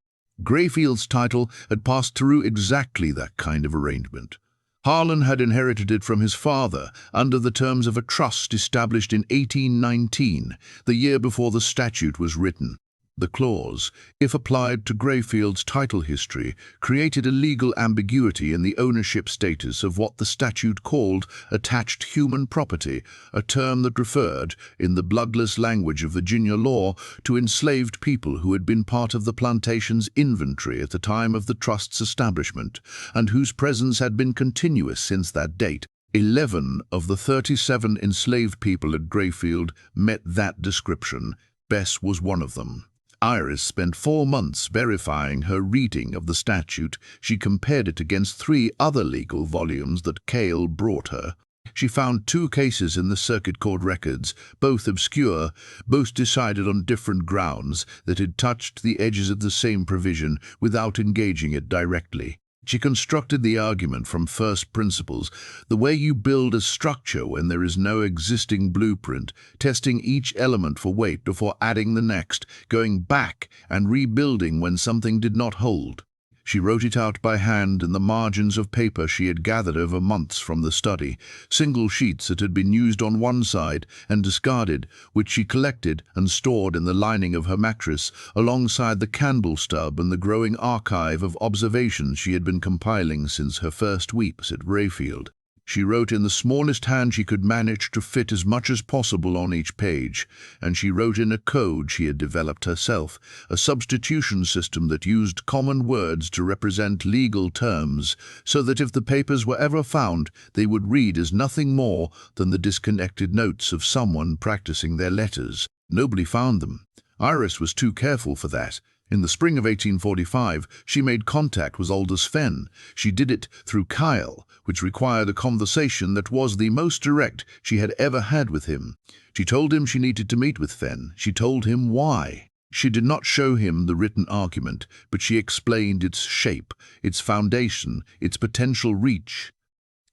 Greyfield's title had passed through exactly that kind of arrangement. Harlan had inherited it from his father under the terms of a trust established in 1819, the year before the statute was written. The clause, if applied to Greyfield's title history, created a legal ambiguity in the ownership status of what the statute called attached human property, a term that referred, in the bloodless language of Virginia law, to enslaved people who had been part of the plantation's inventory at the time of the trust's establishment, and whose presence had been continuous since that date. 11 of the 37 enslaved people at Greyfield met that description. Bess was one of them. Iris spent 4 months verifying her reading of the statute. She compared it against 3 other legal volumes that Kale brought her. She found 2 cases in the circuit court records, both obscure, both decided on different grounds, that had touched the edges of the same provision without engaging it directly. She constructed the argument from first principles, the way you build a structure when there is no existing blueprint, testing each element for weight before adding the next, going back and rebuilding when something did not hold. She wrote it out by hand in the margins of paper she had gathered over months from the study, single sheets that had been used on one side and discarded, which she collected and stored in the lining of her mattress, alongside the candle stub and the growing archive of observations she had been compiling since her first weeks at Greyfield. She wrote in the smallest hand she could manage to fit as much as possible on each page, and she wrote in a code she had developed herself, a substitution system that used common words to represent legal terms, so that if the papers were ever found, they would read as nothing more than the disconnected notes of someone practicing their letters. Nobody found them. Iris was too careful for that. In the spring of 1845, she made contact with Aldous Fenn. She did it through Kyle, which required a conversation that was the most direct she had ever had with him. She told him she needed to meet with Fenn. She told him why. She did not show him the written argument, but she explained its shape, its foundation, its potential reach.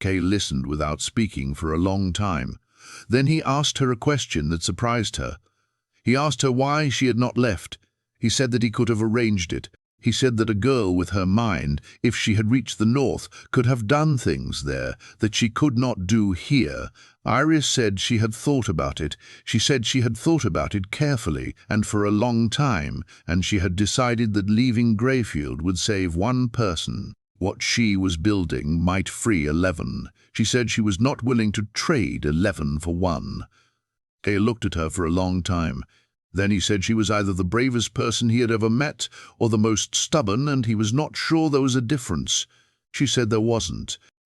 Kay listened without speaking for a long time. Then he asked her a question that surprised her. He asked her why she had not left. He said that he could have arranged it. He said that a girl with her mind, if she had reached the north, could have done things there that she could not do here. Iris said she had thought about it. She said she had thought about it carefully and for a long time, and she had decided that leaving Greyfield would save one person. What she was building might free 11. She said she was not willing to trade 11 for 1. Kay looked at her for a long time. Then he said she was either the bravest person he had ever met or the most stubborn, and he was not sure there was a difference. She said there wasn't.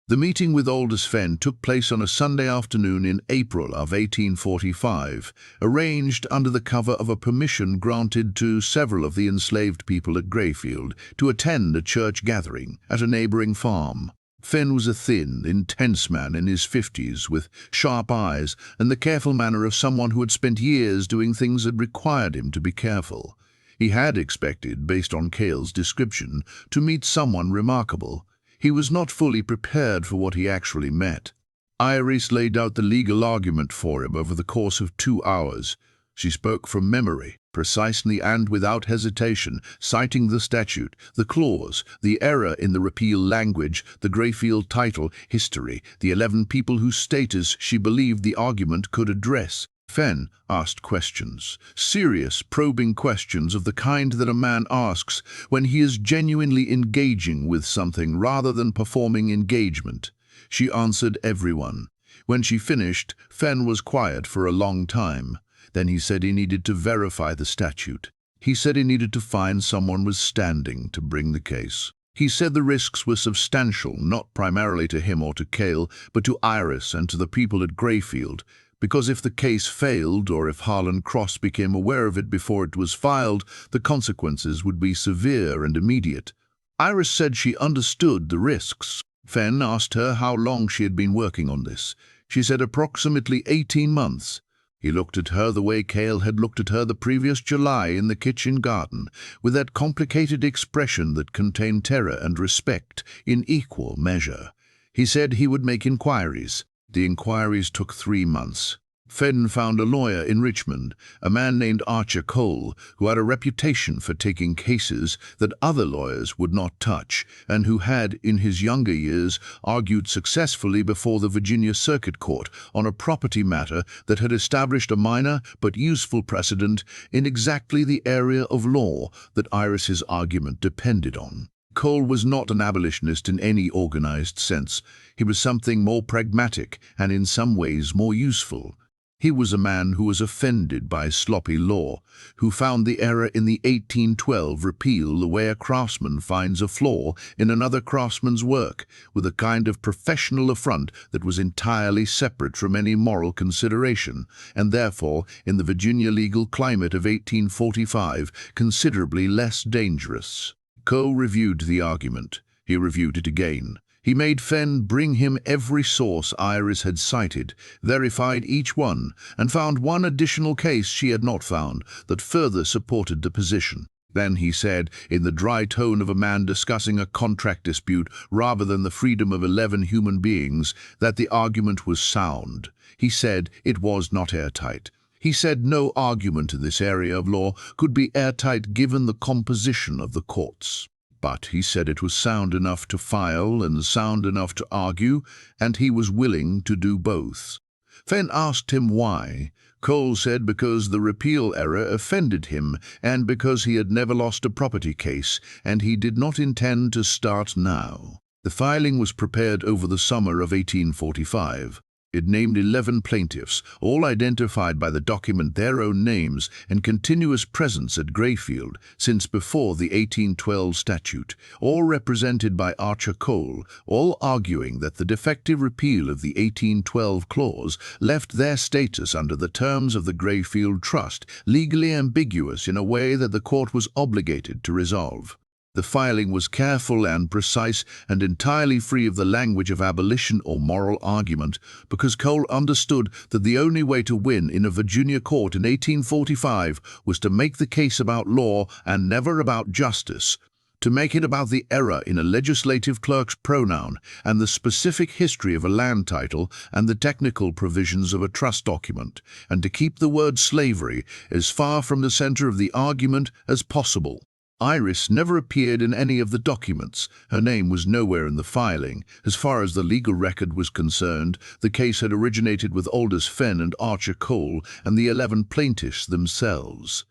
The meeting with Aldous Fenn took place on a Sunday afternoon in April of 1845, arranged under the cover of a permission granted to several of the enslaved people at Greyfield to attend a church gathering at a neighboring farm. Fenn was a thin, intense man in his 50s, with sharp eyes and the careful manner of someone who had spent years doing things that required him to be careful. He had expected, based on Kale's description, to meet someone remarkable. He was not fully prepared for what he actually met. Iris laid out the legal argument for him over the course of 2 hours. She spoke from memory, precisely and without hesitation, citing the statute, the clause, the error in the repeal language, the Greyfield title, history, the 11 people whose status she believed the argument could address. Fenn asked questions, serious, probing questions of the kind that a man asks when he is genuinely engaging with something rather than performing engagement. She answered everyone. When she finished, Fenn was quiet for a long time. Then he said he needed to verify the statute. He said he needed to find someone was standing to bring the case. He said the risks were substantial, not primarily to him or to Kale, but to Iris and to the people at Greyfield, because if the case failed or if Kale Cross became aware of it before it was filed, the consequences would be severe and immediate. Iris said she understood the risks. Fenn asked her how long she had been working on this. She said approximately 18 months. He looked at her the way Kale had looked at her the previous July in the kitchen garden, with that complicated expression that contained terror and respect in equal measure. He said he would make inquiries. The inquiries took 3 months. Fenn found a lawyer in Richmond, a man named Archer Cole, who had a reputation for taking cases that other lawyers would not touch, and who had, in his younger years, argued successfully before the Virginia Circuit Court on a property matter that had established a minor but useful precedent in exactly the area of law that Iris's argument depended on. Cole was not an abolitionist in any organized sense. He was something more pragmatic and in some ways more useful. He was a man who was offended by sloppy law, who found the error in the 1812 repeal the way a craftsman finds a flaw in another craftsman's work, with a kind of professional affront that was entirely separate from any moral consideration, and therefore, in the Virginia legal climate of 1845, considerably less dangerous. Cole reviewed the argument. He reviewed it again. He made Fenn bring him every source Iris had cited, verified each one, and found one additional case she had not found that further supported the position. Then he said, in the dry tone of a man discussing a contract dispute rather than the freedom of 11 human beings, that the argument was sound. He said it was not airtight. He said no argument in this area of law could be airtight given the composition of the courts. But he said it was sound enough to file and sound enough to argue, and he was willing to do both. Fenn asked him why. Cole said because the repeal error offended him, and because he had never lost a property case, and he did not intend to start now. The filing was prepared over the summer of 1845. It named 11 plaintiffs, all identified by the document their own names and continuous presence at Greyfield since before the 1812 statute, all represented by Archer Cole, all arguing that the defective repeal of the 1812 clause left their status under the terms of the Greyfield Trust legally ambiguous in a way that the court was obligated to resolve. The filing was careful and precise and entirely free of the language of abolition or moral argument, because Cole understood that the only way to win in a Virginia court in 1845 was to make the case about law and never about justice, to make it about the error in a legislative clerk's pronoun and the specific history of a land title and the technical provisions of a trust document, and to keep the word slavery as far from the center of the argument as possible. Iris never appeared in any of the documents. Her name was nowhere in the filing. As far as the legal record was concerned, the case had originated with Aldous Fenn and Archer Cole and the 11 plaintiffs themselves.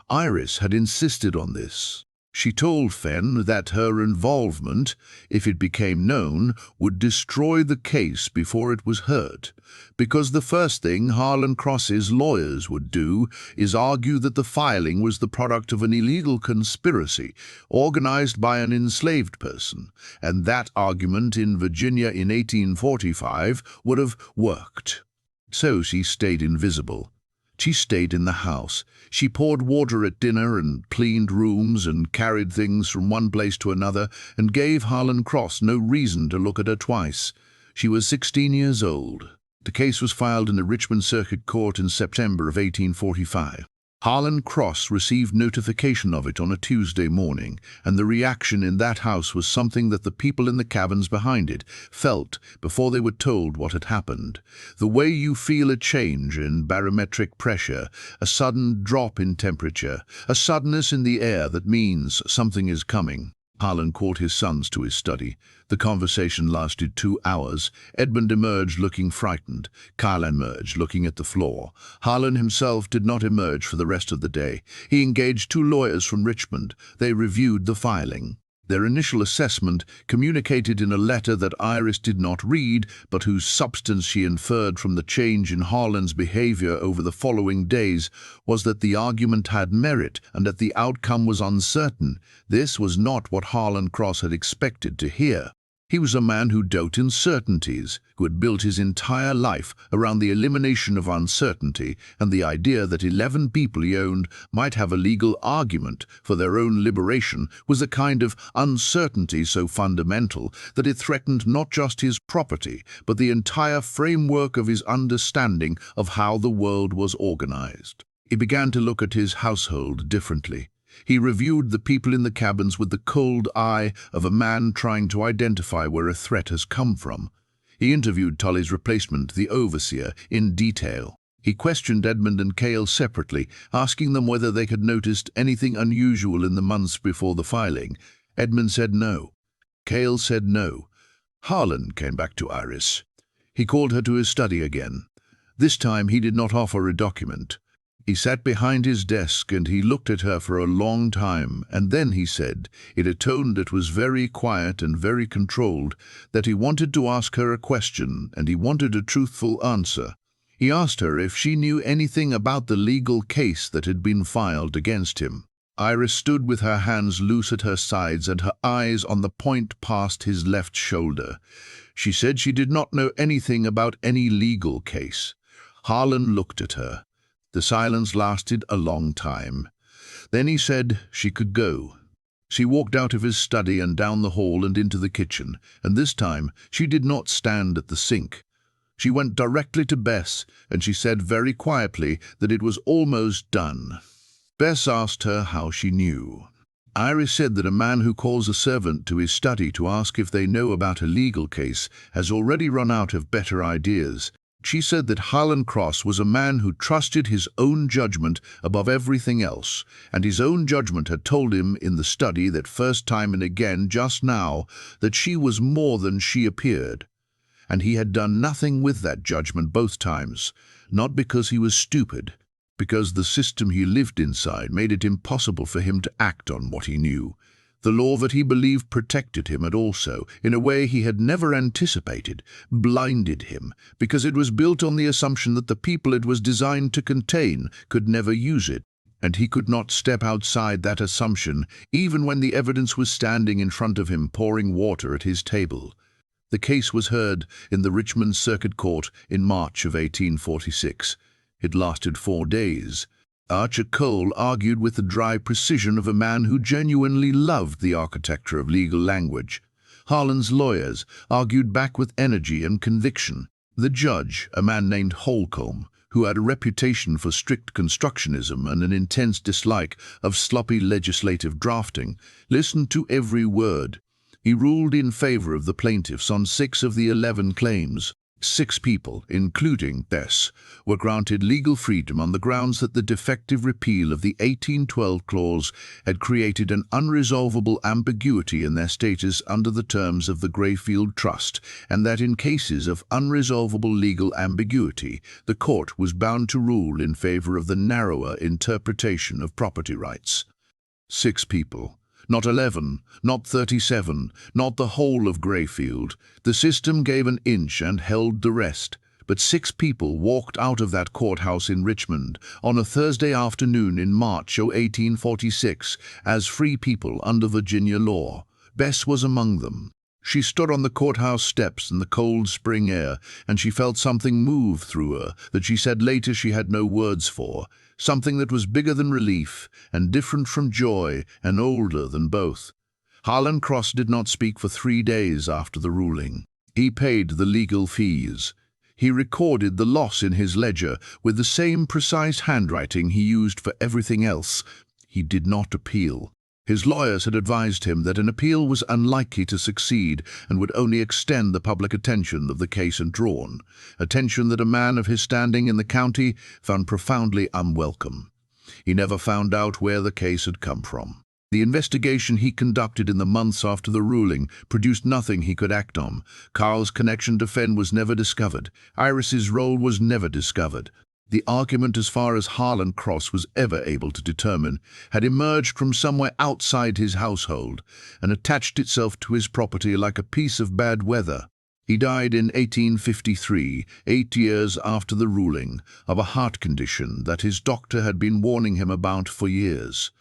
Iris had insisted on this. She told Fenn that her involvement, if it became known, would destroy the case before it was heard, because the first thing Harlan Cross's lawyers would do is argue that the filing was the product of an illegal conspiracy organized by an enslaved person, and that argument in Virginia in 1845 would have worked. So she stayed invisible. She stayed in the house. She poured water at dinner and cleaned rooms and carried things from one place to another and gave Harlan Cross no reason to look at her twice. She was 16 years old. The case was filed in the Richmond Circuit Court in September of 1845. Harlan Cross received notification of it on a Tuesday morning, and the reaction in that house was something that the people in the cabins behind it felt before they were told what had happened. The way you feel a change in barometric pressure, a sudden drop in temperature, a suddenness in the air that means something is coming. Harlan called his sons to his study. The conversation lasted 2 hours. Edmund emerged looking frightened. Kyle emerged looking at the floor. Harlan himself did not emerge for the rest of the day. He engaged 2 lawyers from Richmond. They reviewed the filing. Their initial assessment, communicated in a letter that Iris did not read, but whose substance she inferred from the change in Harlan's behavior over the following days, was that the argument had merit and that the outcome was uncertain. This was not what Harlan Cross had expected to hear. He was a man who dealt in certainties, who had built his entire life around the elimination of uncertainty and the idea that 11 people he owned might have a legal argument for their own liberation was a kind of uncertainty so fundamental that it threatened not just his property, but the entire framework of his understanding of how the world was organized. He began to look at his household differently. He reviewed the people in the cabins with the cold eye of a man trying to identify where a threat has come from. He interviewed Tully's replacement, the overseer, in detail. He questioned Edmund and Kale separately, asking them whether they had noticed anything unusual in the months before the filing. Edmund said no. Kale said no. Harlan came back to Iris. He called her to his study again. This time he did not offer a document. He sat behind his desk and he looked at her for a long time, and then he said, in a tone that was very quiet and very controlled, that he wanted to ask her a question and he wanted a truthful answer. He asked her if she knew anything about the legal case that had been filed against him. Iris stood with her hands loose at her sides and her eyes on the point past his left shoulder. She said she did not know anything about any legal case. Harlan looked at her. The silence lasted a long time. Then he said she could go. She walked out of his study and down the hall and into the kitchen, and this time she did not stand at the sink. She went directly to Bess, and she said very quietly that it was almost done. Bess asked her how she knew. Iris said that a man who calls a servant to his study to ask if they know about a legal case has already run out of better ideas. She said that Kale Cross was a man who trusted his own judgment above everything else, and his own judgment had told him in the study that first time and again just now that she was more than she appeared. And he had done nothing with that judgment both times, not because he was stupid, because the system he lived inside made it impossible for him to act on what he knew. The law that he believed protected him had also, in a way he had never anticipated, blinded him, because it was built on the assumption that the people it was designed to contain could never use it, and he could not step outside that assumption, even when the evidence was standing in front of him pouring water at his table. The case was heard in the Richmond Circuit Court in March of 1846. It lasted 4 days. Archer Cole argued with the dry precision of a man who genuinely loved the architecture of legal language. Harlan's lawyers argued back with energy and conviction. The judge, a man named Holcomb, who had a reputation for strict constructionism and an intense dislike of sloppy legislative drafting, listened to every word. He ruled in favor of the plaintiffs on 6 of the 11 claims. 6 people, including Bess, were granted legal freedom on the grounds that the defective repeal of the 1812 clause had created an unresolvable ambiguity in their status under the terms of the Greyfield Trust, and that in cases of unresolvable legal ambiguity, the court was bound to rule in favor of the narrower interpretation of property rights. 6 people. Not 11, not 37, not the whole of Greyfield. The system gave an inch and held the rest. But 6 people walked out of that courthouse in Richmond on a Thursday afternoon in March of 1846 as free people under Virginia law. Bess was among them. She stood on the courthouse steps in the cold spring air, and she felt something move through her that she said later she had no words for, something that was bigger than relief and different from joy and older than both. Kale Cross did not speak for 3 days after the ruling. He paid the legal fees. He recorded the loss in his ledger with the same precise handwriting he used for everything else. He did not appeal. His lawyers had advised him that an appeal was unlikely to succeed and would only extend the public attention of the case and drawn, attention that a man of his standing in the county found profoundly unwelcome. He never found out where the case had come from. The investigation he conducted in the months after the ruling produced nothing he could act on. Carl's connection to Fenn was never discovered. Iris's role was never discovered. The argument, as far as Kale Cross was ever able to determine, had emerged from somewhere outside his household and attached itself to his property like a piece of bad weather. He died in 1853, 8 years after the ruling, of a heart condition that his doctor had been warning him about for years.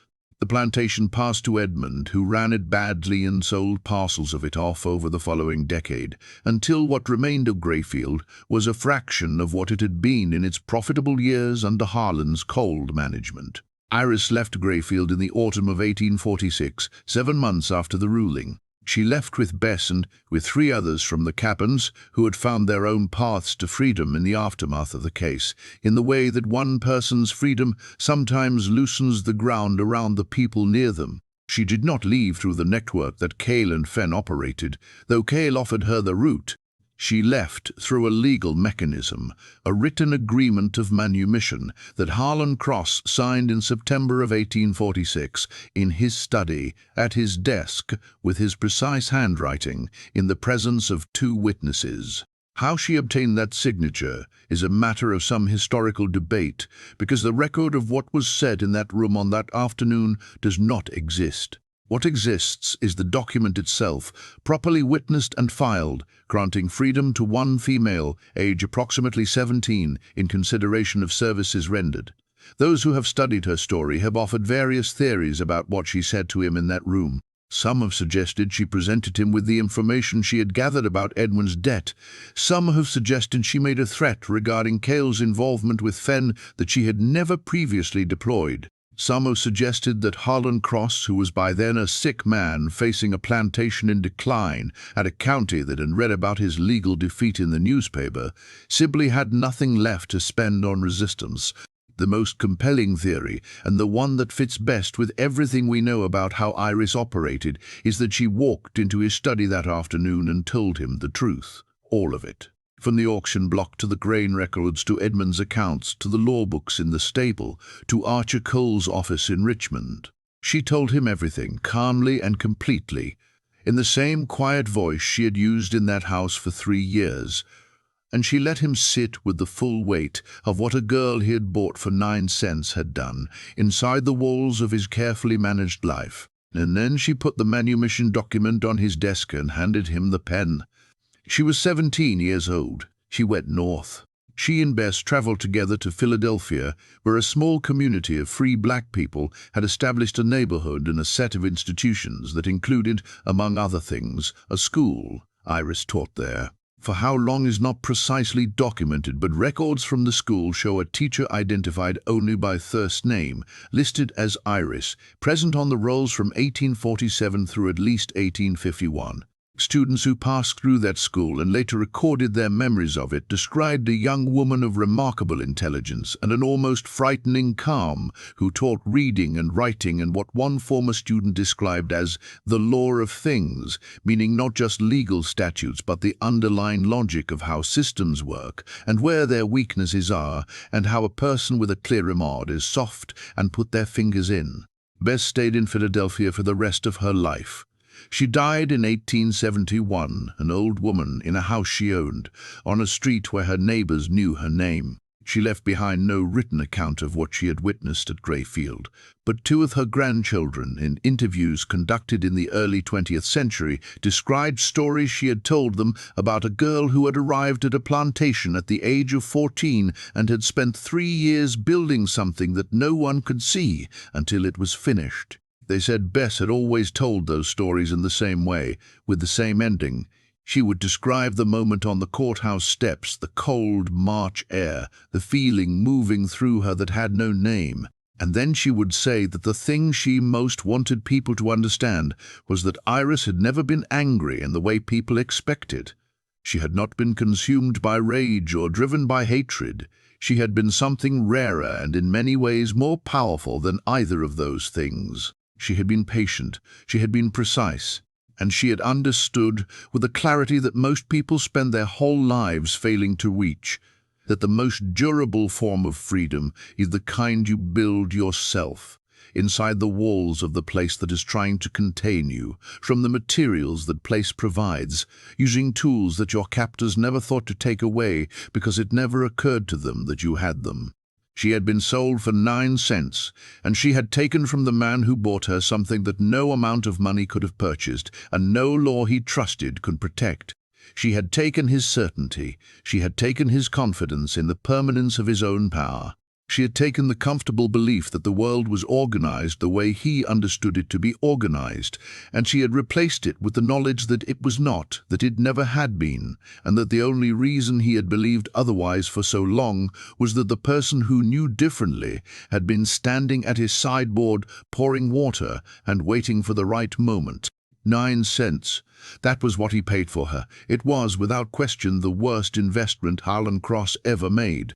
The plantation passed to Edmund, who ran it badly and sold parcels of it off over the following decade, until what remained of Greyfield was a fraction of what it had been in its profitable years under Harlan's cold management. Iris left Greyfield in the autumn of 1846, 7 months after the ruling. She left with Bess and with 3 others from the Capons, who had found their own paths to freedom in the aftermath of the case, in the way that one person's freedom sometimes loosens the ground around the people near them. She did not leave through the network that Kale and Fenn operated, though Kale offered her the route. She left through a legal mechanism, a written agreement of manumission that Harlan Cross signed in September of 1846 in his study, at his desk, with his precise handwriting, in the presence of two witnesses. How she obtained that signature is a matter of some historical debate, because the record of what was said in that room on that afternoon does not exist. What exists is the document itself, properly witnessed and filed, granting freedom to one female, age approximately 17, in consideration of services rendered. Those who have studied her story have offered various theories about what she said to him in that room. Some have suggested she presented him with the information she had gathered about Edwin's debt. Some have suggested she made a threat regarding Kale's involvement with Fenn that she had never previously deployed. Some have suggested that Harlan Cross, who was by then a sick man facing a plantation in decline at a county that had read about his legal defeat in the newspaper, simply had nothing left to spend on resistance. The most compelling theory, and the one that fits best with everything we know about how Iris operated, is that she walked into his study that afternoon and told him the truth. All of it. From the auction block to the grain records to Edmund's accounts to the law books in the stable to Archer Cole's office in Richmond. She told him everything, calmly and completely, in the same quiet voice she had used in that house for 3 years, and she let him sit with the full weight of what a girl he had bought for 9 cents had done inside the walls of his carefully managed life. And then she put the manumission document on his desk and handed him the pen. She was 17 years old. She went north. She and Bess traveled together to Philadelphia, where a small community of free black people had established a neighborhood and a set of institutions that included, among other things, a school. Iris taught there. For how long is not precisely documented, but records from the school show a teacher identified only by first name, listed as Iris, present on the rolls from 1847 through at least 1851. Students who passed through that school and later recorded their memories of it described a young woman of remarkable intelligence and an almost frightening calm, who taught reading and writing and what one former student described as the law of things, meaning not just legal statutes but the underlying logic of how systems work and where their weaknesses are, and how a person with a clear mind is soft and put their fingers in. Bess stayed in Philadelphia for the rest of her life. She died in 1871, an old woman in a house she owned, on a street where her neighbors knew her name. She left behind no written account of what she had witnessed at Greyfield, but 2 of her grandchildren, in interviews conducted in the early 20th century, described stories she had told them about a girl who had arrived at a plantation at the age of 14 and had spent 3 years building something that no one could see until it was finished. They said Bess had always told those stories in the same way, with the same ending. She would describe the moment on the courthouse steps, the cold March air, the feeling moving through her that had no name. And then she would say that the thing she most wanted people to understand was that Iris had never been angry in the way people expected. She had not been consumed by rage or driven by hatred. She had been something rarer and in many ways more powerful than either of those things. She had been patient, she had been precise, and she had understood, with a clarity that most people spend their whole lives failing to reach, that the most durable form of freedom is the kind you build yourself, inside the walls of the place that is trying to contain you, from the materials that place provides, using tools that your captors never thought to take away because it never occurred to them that you had them. She had been sold for 9 cents, and she had taken from the man who bought her something that no amount of money could have purchased, and no law he trusted could protect. She had taken his certainty. She had taken his confidence in the permanence of his own power. She had taken the comfortable belief that the world was organized the way he understood it to be organized, and she had replaced it with the knowledge that it was not, that it never had been, and that the only reason he had believed otherwise for so long was that the person who knew differently had been standing at his sideboard, pouring water and waiting for the right moment. 9 cents. That was what he paid for her. It was, without question, the worst investment Harlan Cross ever made.